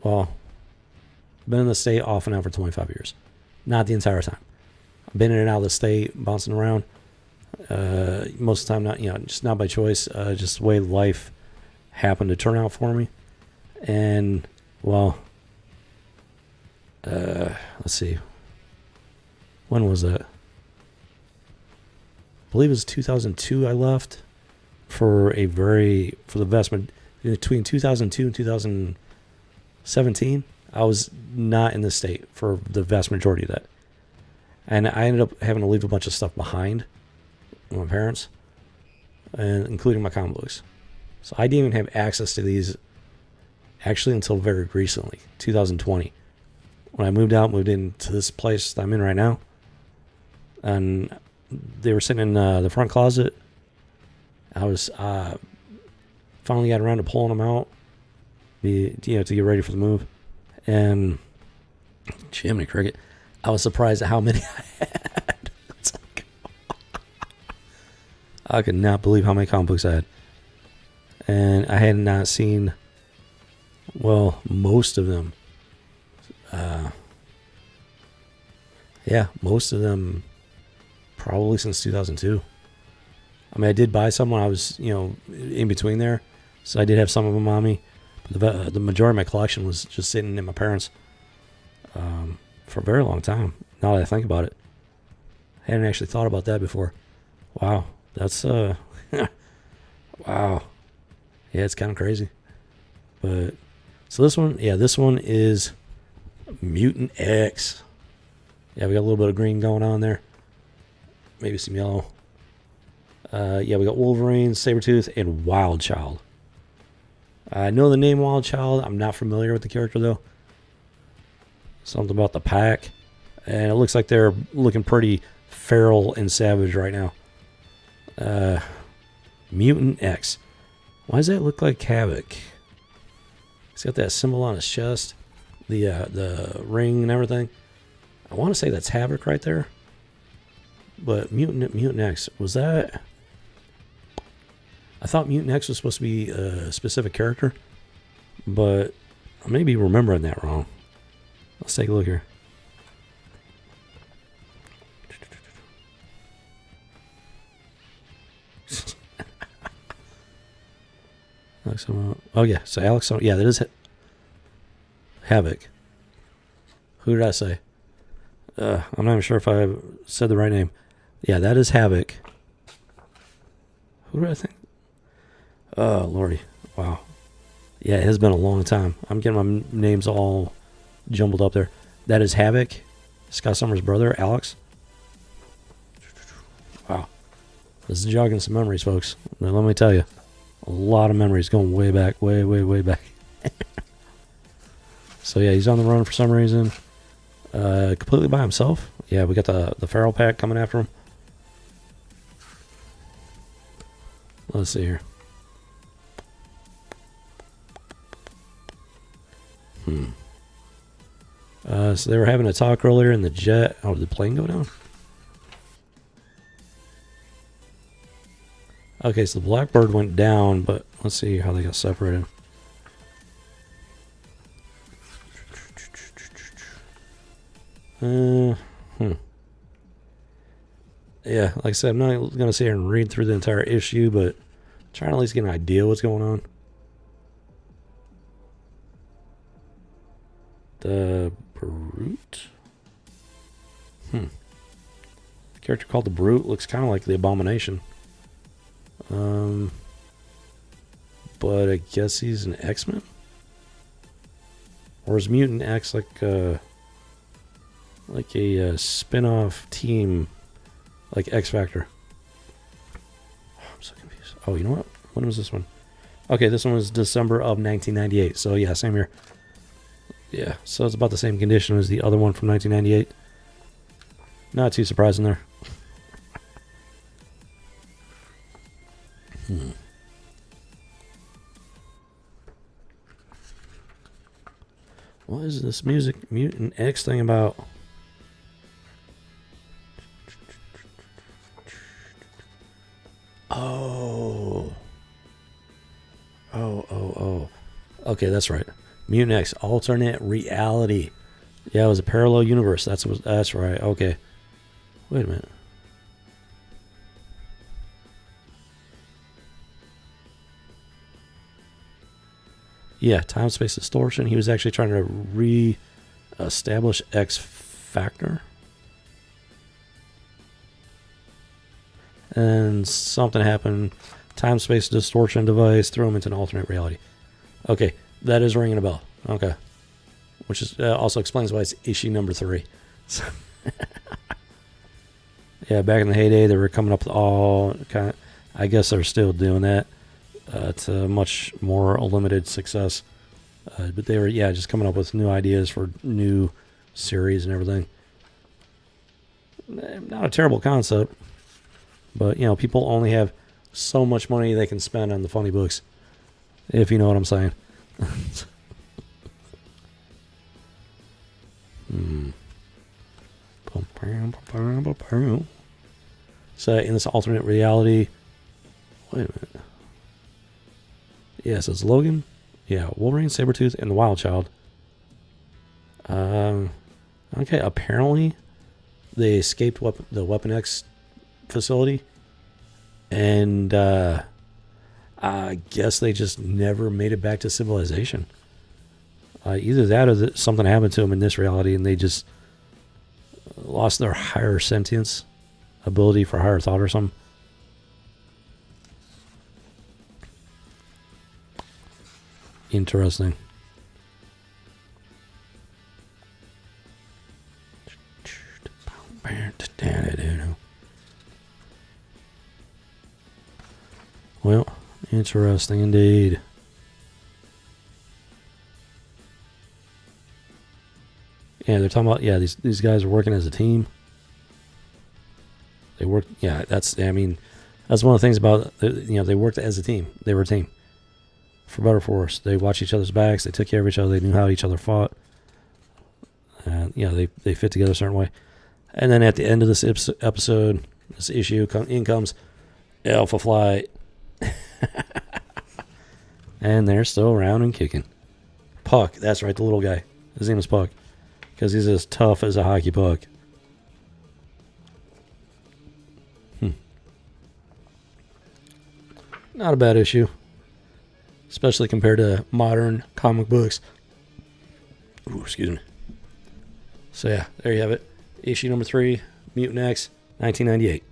Well, been in the state off and on for 25 years. Not the entire time. I've been in and out of the state, bouncing around. Most of the time, not, you know, just not by choice. Just the way life happened to turn out for me. And, well, let's see. When was that? I believe it was 2002 I left for the investment between 2002 and 2017. I was not in the state for the vast majority of that. And I ended up having to leave a bunch of stuff behind with my parents, and including my comic books. So I didn't even have access to these actually until very recently, 2020. When I moved into this place that I'm in right now. And they were sitting in the front closet. I was finally got around to pulling them out, to get ready for the move. And Jiminy Cricket, I was surprised at how many I had. I could not believe how many comic books I had. And I had not seen, well, most of them. Most of them probably since 2002. I mean, I did buy some when I was, in between there. So I did have some of them on me. But the majority of my collection was just sitting in my parents' for a very long time. Now that I think about it. I hadn't actually thought about that before. Wow. That's, wow. Yeah, it's kind of crazy. But, so this one is Mutant X. Yeah, we got a little bit of green going on there. Maybe some yellow. We got Wolverine, Sabretooth, and Wild Child. I know the name Wild Child. I'm not familiar with the character, though. Something about the pack. And it looks like they're looking pretty feral and savage right now. Mutant X. Why does that look like Havoc? He's got that symbol on his chest. The ring and everything. I want to say that's Havoc right there. But Mutant X, was that... I thought Mutant X was supposed to be a specific character. But I may be remembering that wrong. Let's take a look here. Oh yeah, so Alex, yeah, that is Havoc. Who did I say? I'm not even sure if I said the right name. Yeah, that is Havoc. Who did I think? Oh, lordy. Wow. Yeah, it has been a long time. I'm getting my names all jumbled up there. That is Havoc, Scott Summers' brother, Alex. Wow. This is jogging some memories, folks. Now, let me tell you. A lot of memories going way back, way back. So, yeah, he's on the run for some reason. Completely by himself. Yeah, we got the feral pack coming after him. Let's see here. So they were having a talk earlier in the jet. Oh, did the plane go down? Okay, so the Blackbird went down, but let's see how they got separated. Yeah, like I said, I'm not going to sit here and read through the entire issue, but trying to at least get an idea what's going on. The Brute? The character called the Brute looks kind of like the Abomination. But I guess he's an X-Men? Or is Mutant X like a spin-off team like X Factor? Oh, I'm so confused. Oh, you know what? When was this one? Okay, this one was December of 1998. So yeah, same year. Yeah, so it's about the same condition as the other one from 1998. Not too surprising there. What is this Mutant X thing about? Oh. Okay, that's right. Mutant X, alternate reality. Yeah, it was a parallel universe. That's right. Okay. Wait a minute. Yeah, time space distortion. He was actually trying to re-establish X Factor. And something happened. Time space distortion device threw him into an alternate reality. Okay, that is ringing a bell. Okay. Which is also explains why it's issue number 3. So yeah, back in the heyday, they were coming up with all kind of, I guess they're still doing that. To much more limited success. But they were, just coming up with new ideas for new series and everything. Not a terrible concept. But, people only have so much money they can spend on the funny books. If you know what I'm saying. So, in this alternate reality... Wait a minute. Yeah, so it's Logan. Yeah, Wolverine, Sabretooth, and the Wild Child. Okay, apparently they escaped the Weapon X facility. And I guess they just never made it back to civilization. Either that or that something happened to them in this reality and they just lost their higher sentience ability for higher thought or something. Interesting. Well, interesting indeed. Yeah, they're talking about, these guys are working as a team. They work, that's one of the things about, they worked as a team. They were a team. For better or for worse. They watched each other's backs. They took care of each other. They knew how each other fought. And, they fit together a certain way. And then at the end of this episode, this issue, in comes Alpha Flight. And they're still around and kicking. Puck. That's right, the little guy. His name is Puck. Because he's as tough as a hockey puck. Not a bad issue. Especially compared to modern comic books. Ooh, excuse me. So yeah, there you have it. Issue number 3, Mutant X, 1998.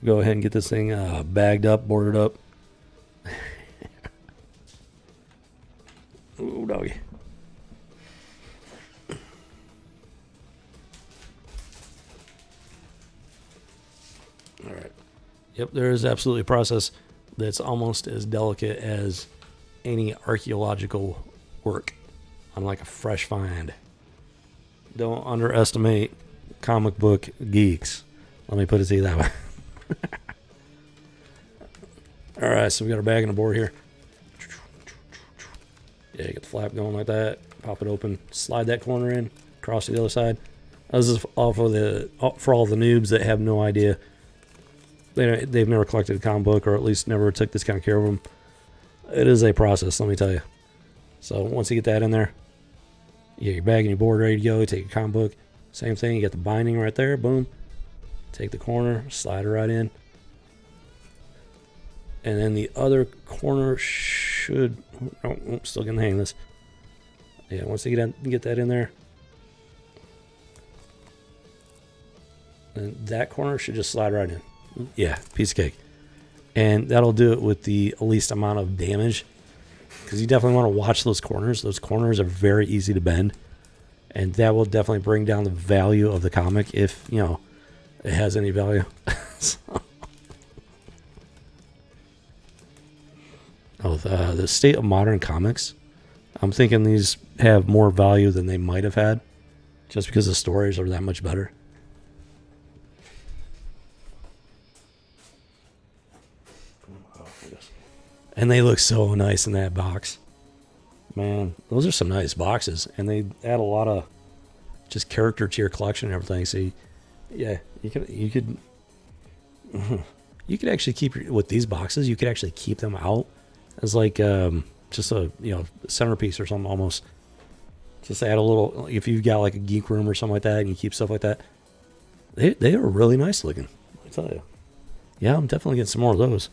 Go ahead and get this thing bagged up, boarded up. Ooh, doggy. All right. Yep, there is absolutely a process that's almost as delicate as any archaeological work on like a fresh find. Don't underestimate comic book geeks. Let me put it to you that way. All right, so we got our bag and a board here. Yeah, you get the flap going like that. Pop it open, slide that corner in, cross to the other side. This is all for all the noobs that have no idea they've never collected a comic book, or at least never took this kind of care of them. It is a process, let me tell you. So once you get that in there, you get your bag and your board ready to go. You take your comic book, same thing. You got the binding right there. Boom. Take the corner, slide it right in, and then the other corner should. Oh, still gonna hang this. Yeah, once you get that in there, then that corner should just slide right in. Yeah, piece of cake. And that'll do it with the least amount of damage, because you definitely want to watch those corners. Those corners are very easy to bend, and that will definitely bring down the value of the comic, if it has any value. The state of modern comics, I'm thinking these have more value than they might have had, just because the stories are that much better. And they look so nice in that box. Man, those are some nice boxes, and they add a lot of just character to your collection and everything. So you could actually keep with these boxes. You could actually keep them out as like just a centerpiece or something, almost. Just add a little, if you've got like a geek room or something like that, and you keep stuff like that. They are really nice looking, I tell you. Yeah, I'm definitely getting some more of those.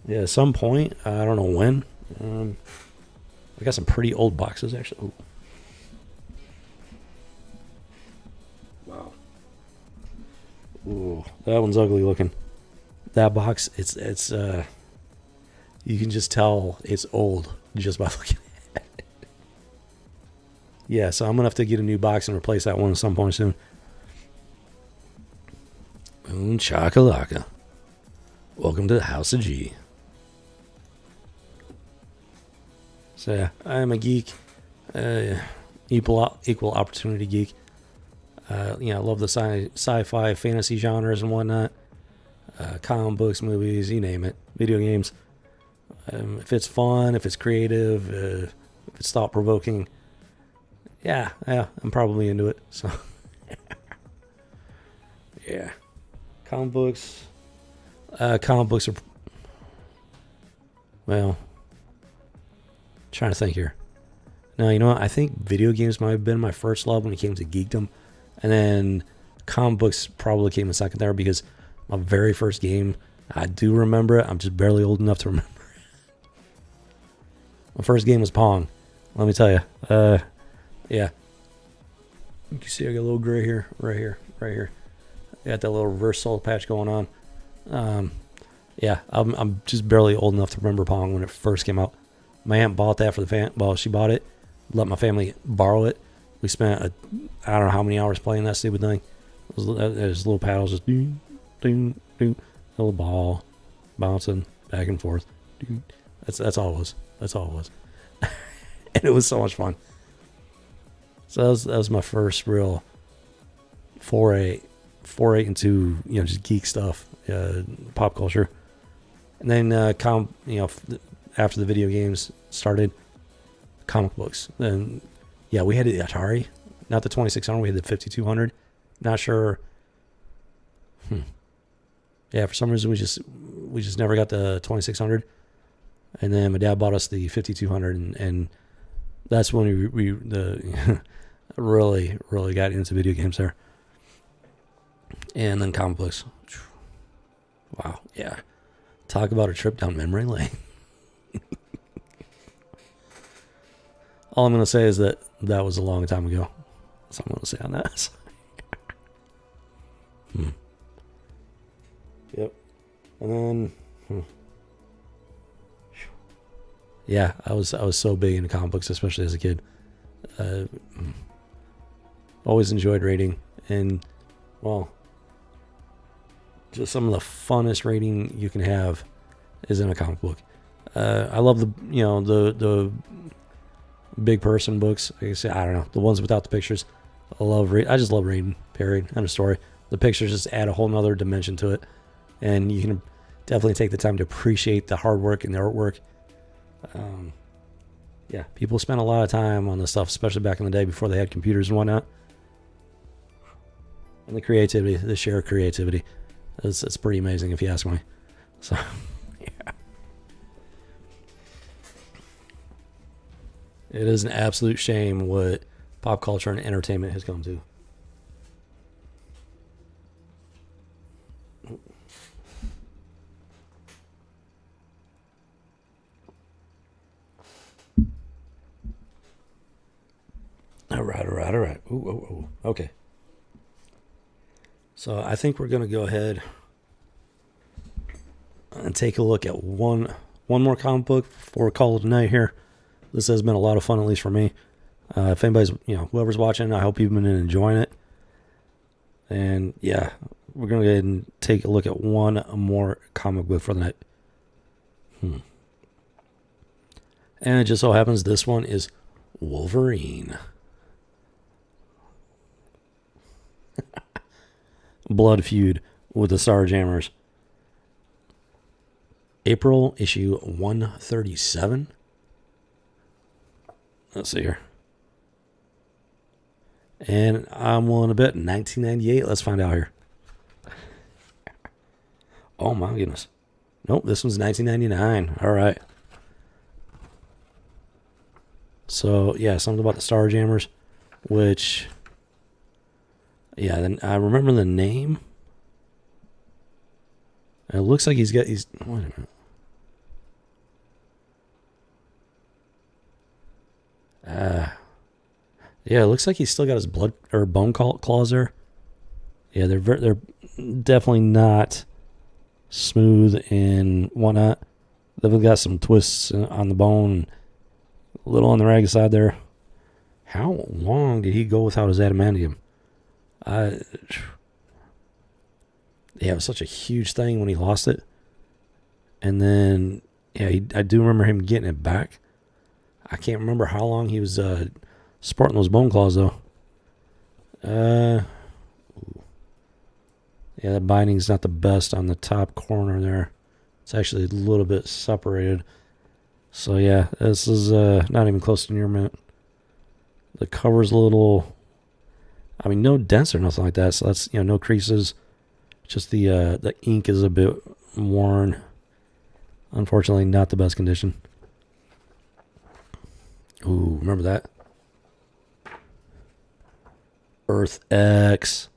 Yeah, at some point, I don't know when. I got some pretty old boxes, actually. Ooh. Wow. Ooh, that one's ugly looking. That box, it's you can just tell it's old just by looking at it. Yeah, so I'm gonna have to get a new box and replace that one at some point soon. Boom chakalaka. Welcome to the House of G. So yeah, I am a geek, equal opportunity geek. I love the sci-fi, fantasy genres and whatnot. Comic books, movies, you name it. Video games. If it's fun, if it's creative, if it's thought-provoking, yeah, I'm probably into it. So yeah, comic books are well. Trying to think here. Now, you know what? I think video games might have been my first love when it came to geekdom. And then comic books probably came in second there, because my very first game, I do remember it. I'm just barely old enough to remember it. My first game was Pong. Let me tell you. Yeah. You can see I got a little gray here, right here. I got that little reverse soul patch going on. Yeah, I'm just barely old enough to remember Pong when it first came out. My aunt bought that for she bought it, let my family borrow it. We spent I don't know how many hours playing that stupid thing. There's little paddles, just ding, ding, ding, little ball bouncing back and forth. That's all it was. That's all it was. And it was so much fun. So that was my first real foray into just geek stuff, pop culture, and then after the video games started, comic books. Then we had the Atari, not the 2600. We had the 5200. Not sure. Yeah, for some reason we just never got the 2600. And then my dad bought us the 5200, and that's when we really got into video games there. And then comic books. Wow, yeah. Talk about a trip down memory lane. All I'm going to say is that was a long time ago. That's all I'm going to say on that. Yep. And then, yeah, I was so big into comic books, especially as a kid. Always enjoyed reading, and just some of the funnest reading you can have is in a comic book. I love the big person books. Like I say, I don't know, the ones without the pictures. I just love reading. Period. End of story. The pictures just add a whole nother dimension to it, and you can definitely take the time to appreciate the hard work and the artwork. Yeah, people spent a lot of time on this stuff, especially back in the day before they had computers and whatnot. And the creativity, the shared creativity. It's pretty amazing if you ask me. So, yeah. It is an absolute shame what pop culture and entertainment has come to. All right. Ooh. Okay. So I think we're going to go ahead and take a look at one more comic book before we call it a night here. This has been a lot of fun, at least for me. If anybody's, whoever's watching, I hope you've been enjoying it. And yeah, we're going to go ahead and take a look at one more comic book for the night. And it just so happens this one is Wolverine. Blood feud with the Starjammers. April issue 137. Let's see here. And I'm willing to bet 1998. Let's find out here. Oh my goodness. Nope, this one's 1999. All right. So, yeah, something about the Starjammers, which, yeah, then I remember the name. It looks like he's, wait a minute. Yeah, it looks like he's still got his blood or bone claws there. Yeah, they're definitely not smooth and whatnot. They've got some twists on the bone, a little on the ragged side there. How long did he go without his adamantium? Yeah, it was such a huge thing when he lost it. And then, yeah, I do remember him getting it back. I can't remember how long he was sporting those bone claws, though. Yeah, that binding's not the best on the top corner there. It's actually a little bit separated. So, yeah, this is not even close to near mint. The cover's a little, no dents or nothing like that. So that's, no creases. Just the ink is a bit worn. Unfortunately, not the best condition. Ooh, remember that? Earth X.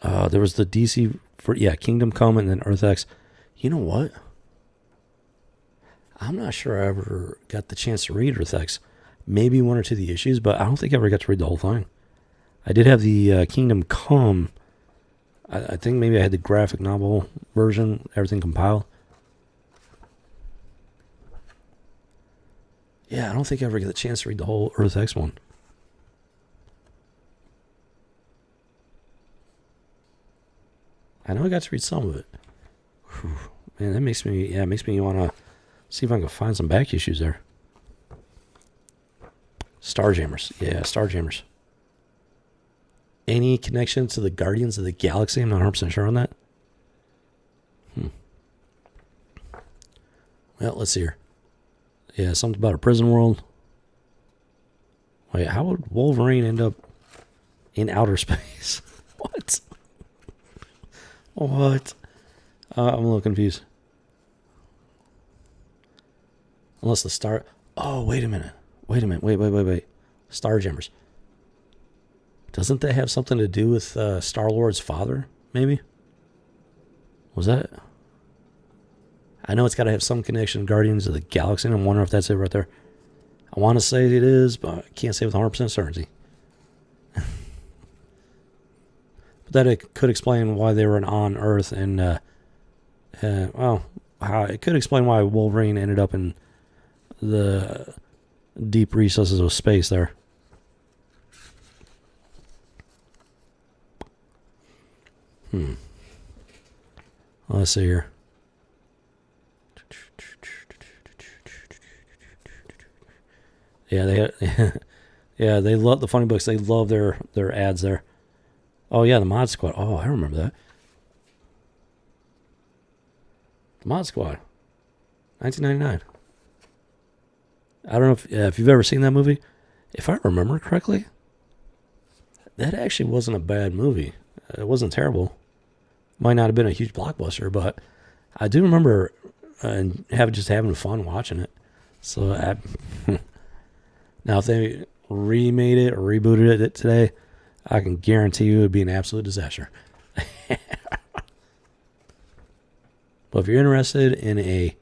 There was the DC for, Kingdom Come and then Earth X. You know what? I'm not sure I ever got the chance to read Earth X. Maybe one or two of the issues, but I don't think I ever got to read the whole thing. I did have the Kingdom Come. I think maybe I had the graphic novel version, everything compiled. Yeah, I don't think I ever got the chance to read the whole Earth X one. I know I got to read some of it. Whew. Man, that makes me want to see if I can find some back issues there. Starjammers. Yeah, Starjammers. Any connection to the Guardians of the Galaxy? I'm not 100% sure on that. Well, let's see here. Yeah, something about a prison world. Wait, how would Wolverine end up in outer space? What? What? I'm a little confused. Unless the star... Oh, wait a minute. Wait. Starjammers. Doesn't that have something to do with Star-Lord's father, maybe? Was that... I know it's got to have some connection to Guardians of the Galaxy, and I'm wondering if that's it right there. I want to say it is, but I can't say with 100% certainty. But that it could explain why they were on Earth, and, it could explain why Wolverine ended up in the deep recesses of space there. Let's see here. Yeah, they love the funny books. They love their ads there. Oh yeah, the Mod Squad. Oh, I remember that. The Mod Squad, 1999. I don't know if you've ever seen that movie. If I remember correctly, that actually wasn't a bad movie. It wasn't terrible. Might not have been a huge blockbuster, but I do remember having fun watching it. So now if they remade it or rebooted it today, I can guarantee you it would be an absolute disaster. But if you're interested in a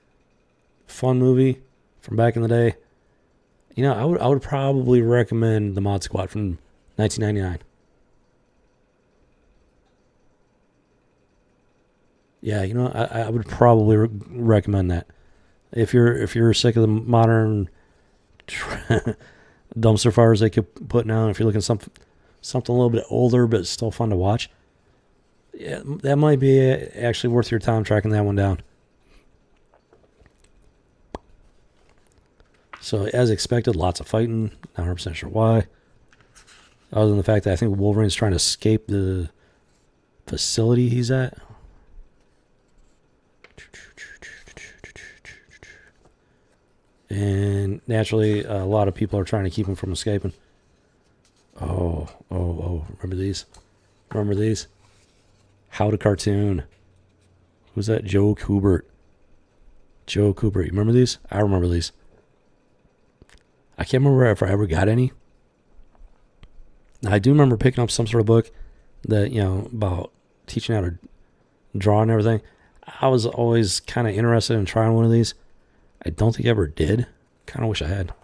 fun movie from back in the day, I would probably recommend The Mod Squad from 1999. Yeah, I would probably recommend that. If you're sick of the modern dumpster fires they keep putting out, if you're looking something a little bit older but still fun to watch, yeah, that might be actually worth your time tracking that one down. So as expected, lots of fighting. Not 100% sure why. Other than the fact that I think Wolverine's trying to escape the facility he's at. And naturally, a lot of people are trying to keep him from escaping. Oh. Remember these? How to Cartoon. Who's that? Joe Kubert. You remember these? I remember these. I can't remember if I ever got any. Now, I do remember picking up some sort of book that, about teaching how to draw and everything. I was always kind of interested in trying one of these. I don't think I ever did. Kind of wish I had.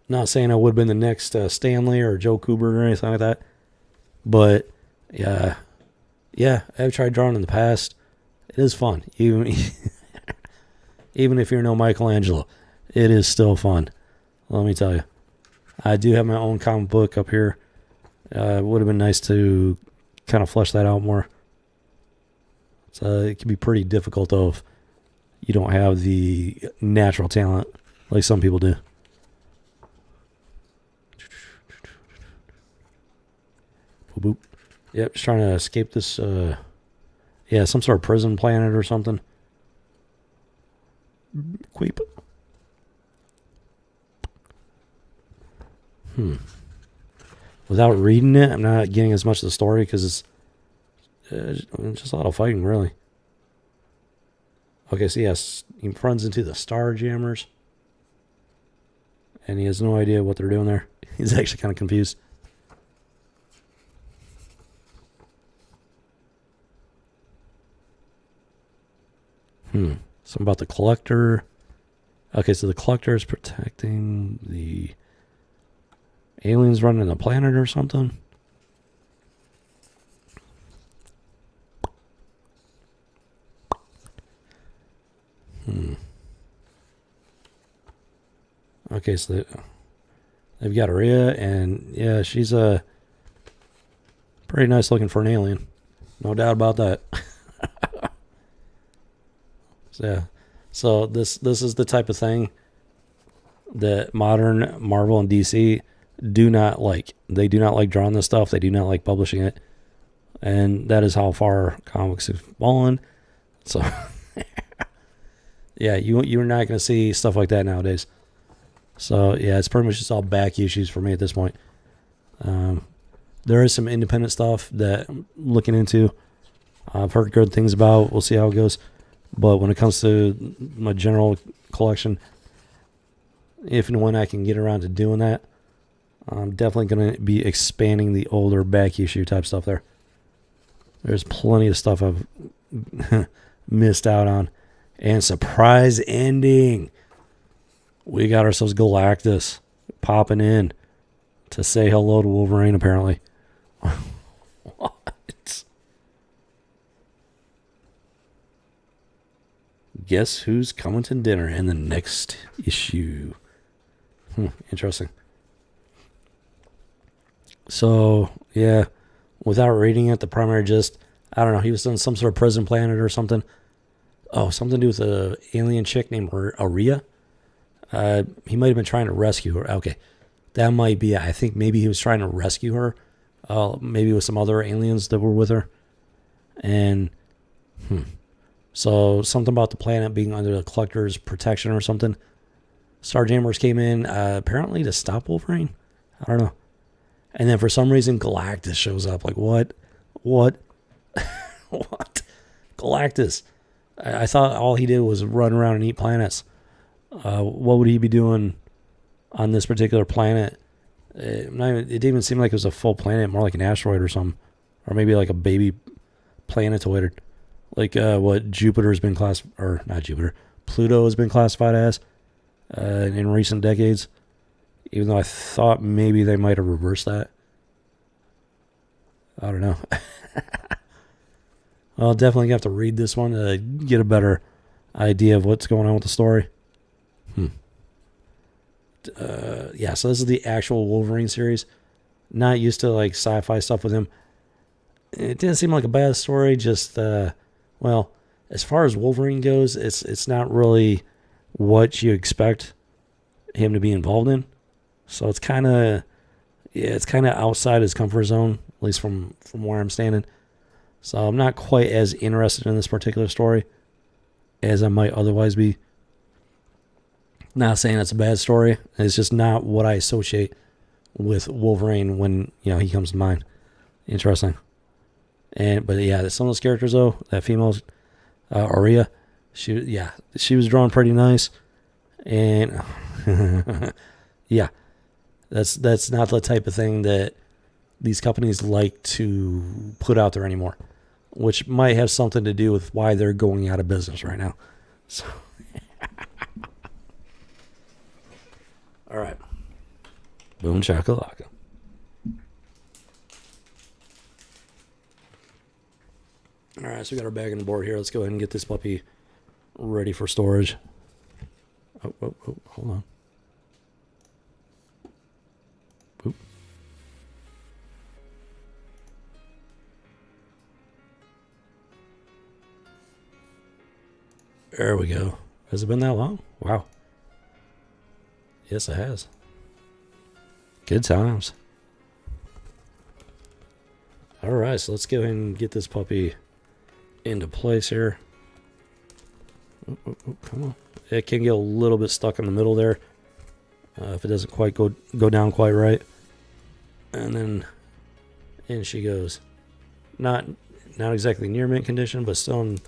Not saying I would have been the next Stanley or Joe Kubert or anything like that. But, yeah, I've tried drawing in the past. It is fun. Even if you're no Michelangelo, it is still fun. Let me tell you. I do have my own comic book up here. It would have been nice to kind of flesh that out more. It can be pretty difficult, though, if you don't have the natural talent like some people do. Boop. Yep, just trying to escape this, some sort of prison planet or something. Queep. Without reading it, I'm not getting as much of the story because it's just a lot of fighting, really. Okay, so yes, he runs into the Starjammers. And he has no idea what they're doing there. He's actually kind of confused. Something about the Collector. Okay, so the Collector is protecting the aliens running the planet or something. Okay, so they've got Rhea, and yeah, she's pretty nice looking for an alien. No doubt about that. So this is the type of thing that modern Marvel and DC do not like. They do not like drawing this stuff. They do not like publishing it. And that is how far comics have fallen. So, yeah, you're not going to see stuff like that nowadays. So, yeah, it's pretty much just all back issues for me at this point. There is some independent stuff that I'm looking into. I've heard good things about. We'll see how it goes. But when it comes to my general collection, if and when I can get around to doing that, I'm definitely going to be expanding the older back issue type stuff there. There's plenty of stuff I've missed out on. And surprise ending. We got ourselves Galactus popping in to say hello to Wolverine, apparently. What? Guess who's coming to dinner in the next issue? Interesting. So, yeah, without reading it, the primary gist, I don't know, he was on some sort of prison planet or something. Oh, something to do with an alien chick named Aria. He might have been trying to rescue her. Okay, that might be it. I think maybe he was trying to rescue her. Maybe with some other aliens that were with her. And, so something about the planet being under the Collector's protection or something. Starjammers came in apparently to stop Wolverine. I don't know. And then for some reason Galactus shows up. Like, what? What? What? Galactus. I thought all he did was run around and eat planets. What would he be doing on this particular planet? It didn't even seem like it was a full planet, more like an asteroid or something. Or maybe like a baby planetoid. Like what Jupiter's been classified, or not Jupiter, Pluto has been classified as in recent decades. Even though I thought maybe they might have reversed that. I don't know. I'll definitely have to read this one to get a better idea of what's going on with the story. Yeah, so this is the actual Wolverine series. Not used to like sci-fi stuff with him. It didn't seem like a bad story. Just well, as far as Wolverine goes, it's not really what you expect him to be involved in. So it's kind of outside his comfort zone, at least from where I'm standing. So I'm not quite as interested in this particular story as I might otherwise be. Not saying it's a bad story. It's just not what I associate with Wolverine when, he comes to mind. Interesting. But yeah, some of those characters though, that female, Aria, she was drawn pretty nice. And yeah, that's not the type of thing that these companies like to put out there anymore, which might have something to do with why they're going out of business right now. So, all right. Boom chakalaka. All right, so we got our bag on the board here. Let's go ahead and get this puppy ready for storage. Oh, hold on. Oop. There we go. Has it been that long? Wow. Yes, it has. Good times. All right, so let's go ahead and get this puppy into place here. Oh, come on. It can get a little bit stuck in the middle there if it doesn't quite go down quite right. And then in she goes. Not exactly near mint condition, but still in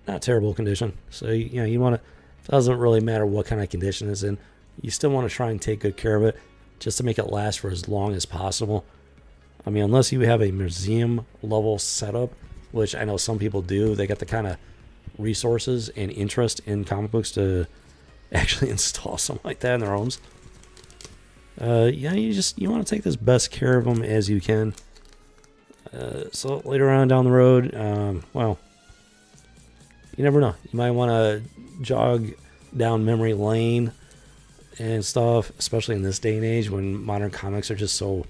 not terrible condition. So you want to. It doesn't really matter what kind of condition it's in. You still want to try and take good care of it, just to make it last for as long as possible. I mean, unless you have a museum level setup, which I know some people do, they got the kind of resources and interest in comic books to actually install something like that in their homes. You want to take as best care of them as you can. So later on down the road, you never know. You might want to jog down memory lane and stuff, especially in this day and age when modern comics are just so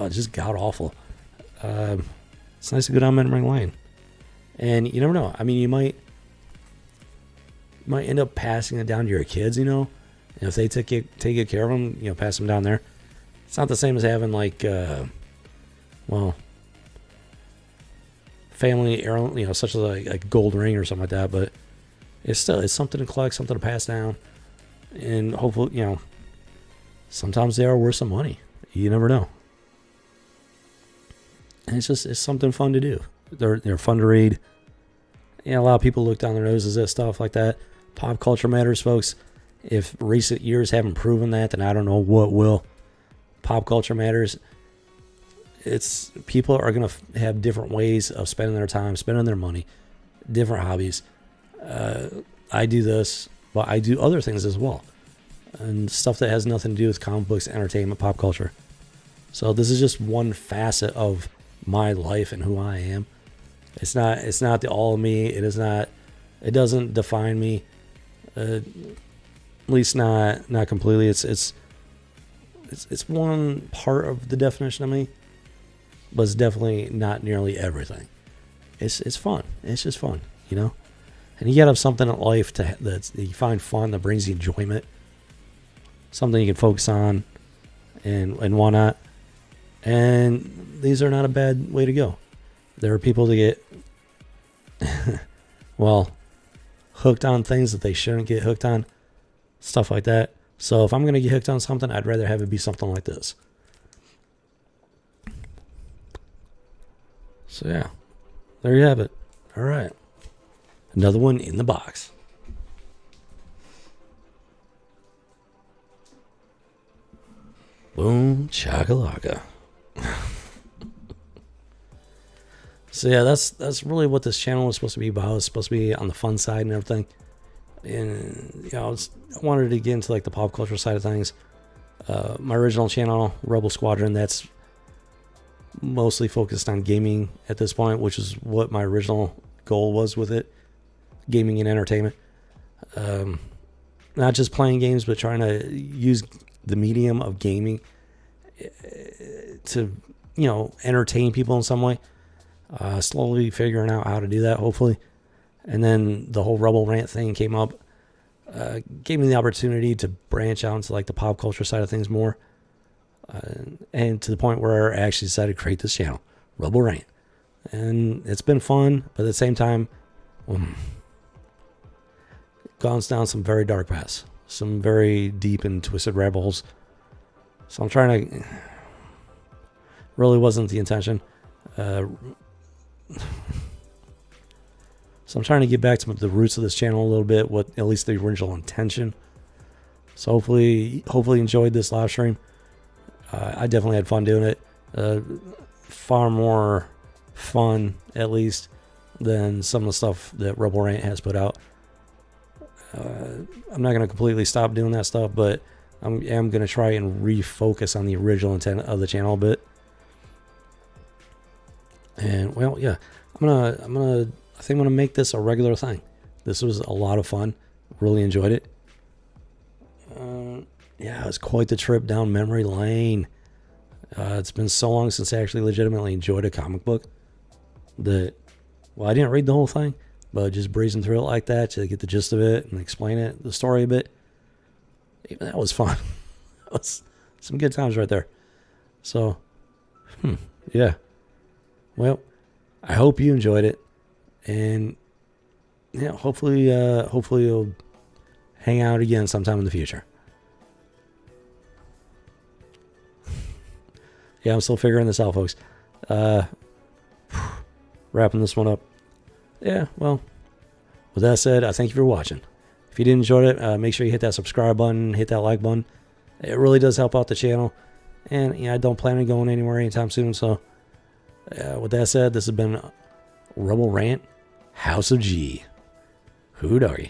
just god awful. It's nice to go down memory lane, and you never know. I mean, you might end up passing it down to your kids. And if they take good care of them, pass them down there. It's not the same as having like, family heirloom, such as like a gold ring or something like that. But it's something to collect, something to pass down, and hopefully, sometimes they are worth some money. You never know. And it's something fun to do. They're fun to read. A lot of people look down their noses at stuff like that. Pop culture matters, folks. If recent years haven't proven that, then I don't know what will. Pop culture matters. It's people are going to have different ways of spending their time, spending their money, different hobbies. I do this, but I do other things as well. And stuff that has nothing to do with comic books, entertainment, pop culture. So this is just one facet of my life and who I am. It's not the all of me. It doesn't define me. At least not completely. It's one part of the definition of me, but it's definitely not nearly everything. It's fun. It's just fun, And you gotta have something in life that you find fun, that brings you enjoyment, something you can focus on, and whatnot. And these are not a bad way to go. There are people that get hooked on things that they shouldn't get hooked on, stuff like that. So if I'm going to get hooked on something, I'd rather have it be something like this. So yeah, there you have it. All right. Another one in the box. Boom, chakalaka. So yeah, that's really what this channel is supposed to be about. It's supposed to be on the fun side and everything. And you know, I wanted to get into like the pop culture side of things. My original channel, Rebel Squadron, that's mostly focused on gaming at this point, which is what my original goal was with it. Gaming and entertainment. Not just playing games, but trying to use the medium of gaming to, you know, entertain people in some way. Slowly figuring out how to do that, hopefully. And then the whole Rebel Rant thing came up. Gave me the opportunity to branch out into like the pop culture side of things more. And to the point where I actually decided to create this channel, Rebel Rant. And it's been fun, but at the same time, gone down some very dark paths. Some very deep and twisted rabbit holes. So I'm trying to... Really wasn't the intention. So I'm trying to get back to the roots of this channel a little bit, what at least the original intention. So hopefully enjoyed this live stream. I definitely had fun doing it. Far more fun, at least, than some of the stuff that Rebel Rant has put out. I'm not going to completely stop doing that stuff, but I am going to try and refocus on the original intent of the channel a bit. And well, yeah, I think I'm gonna make this a regular thing. This was a lot of fun. Really enjoyed it. Yeah, it was quite the trip down memory lane. It's been so long since I actually legitimately enjoyed a comic book that, well, I didn't read the whole thing, but just breezing through it like that to get the gist of it and explain it, the story a bit. Even that was fun. That was some good times right there. So, yeah. Well, I hope you enjoyed it, and yeah, hopefully you'll hang out again sometime in the future. Yeah, I'm still figuring this out, folks. Wrapping this one up. Yeah, well, with that said, I thank you for watching. If you did enjoy it, make sure you hit that subscribe button, hit that like button. It really does help out the channel, and yeah, I don't plan on going anywhere anytime soon, so. With that said, this has been Rebel Rant, House of G. Who are you?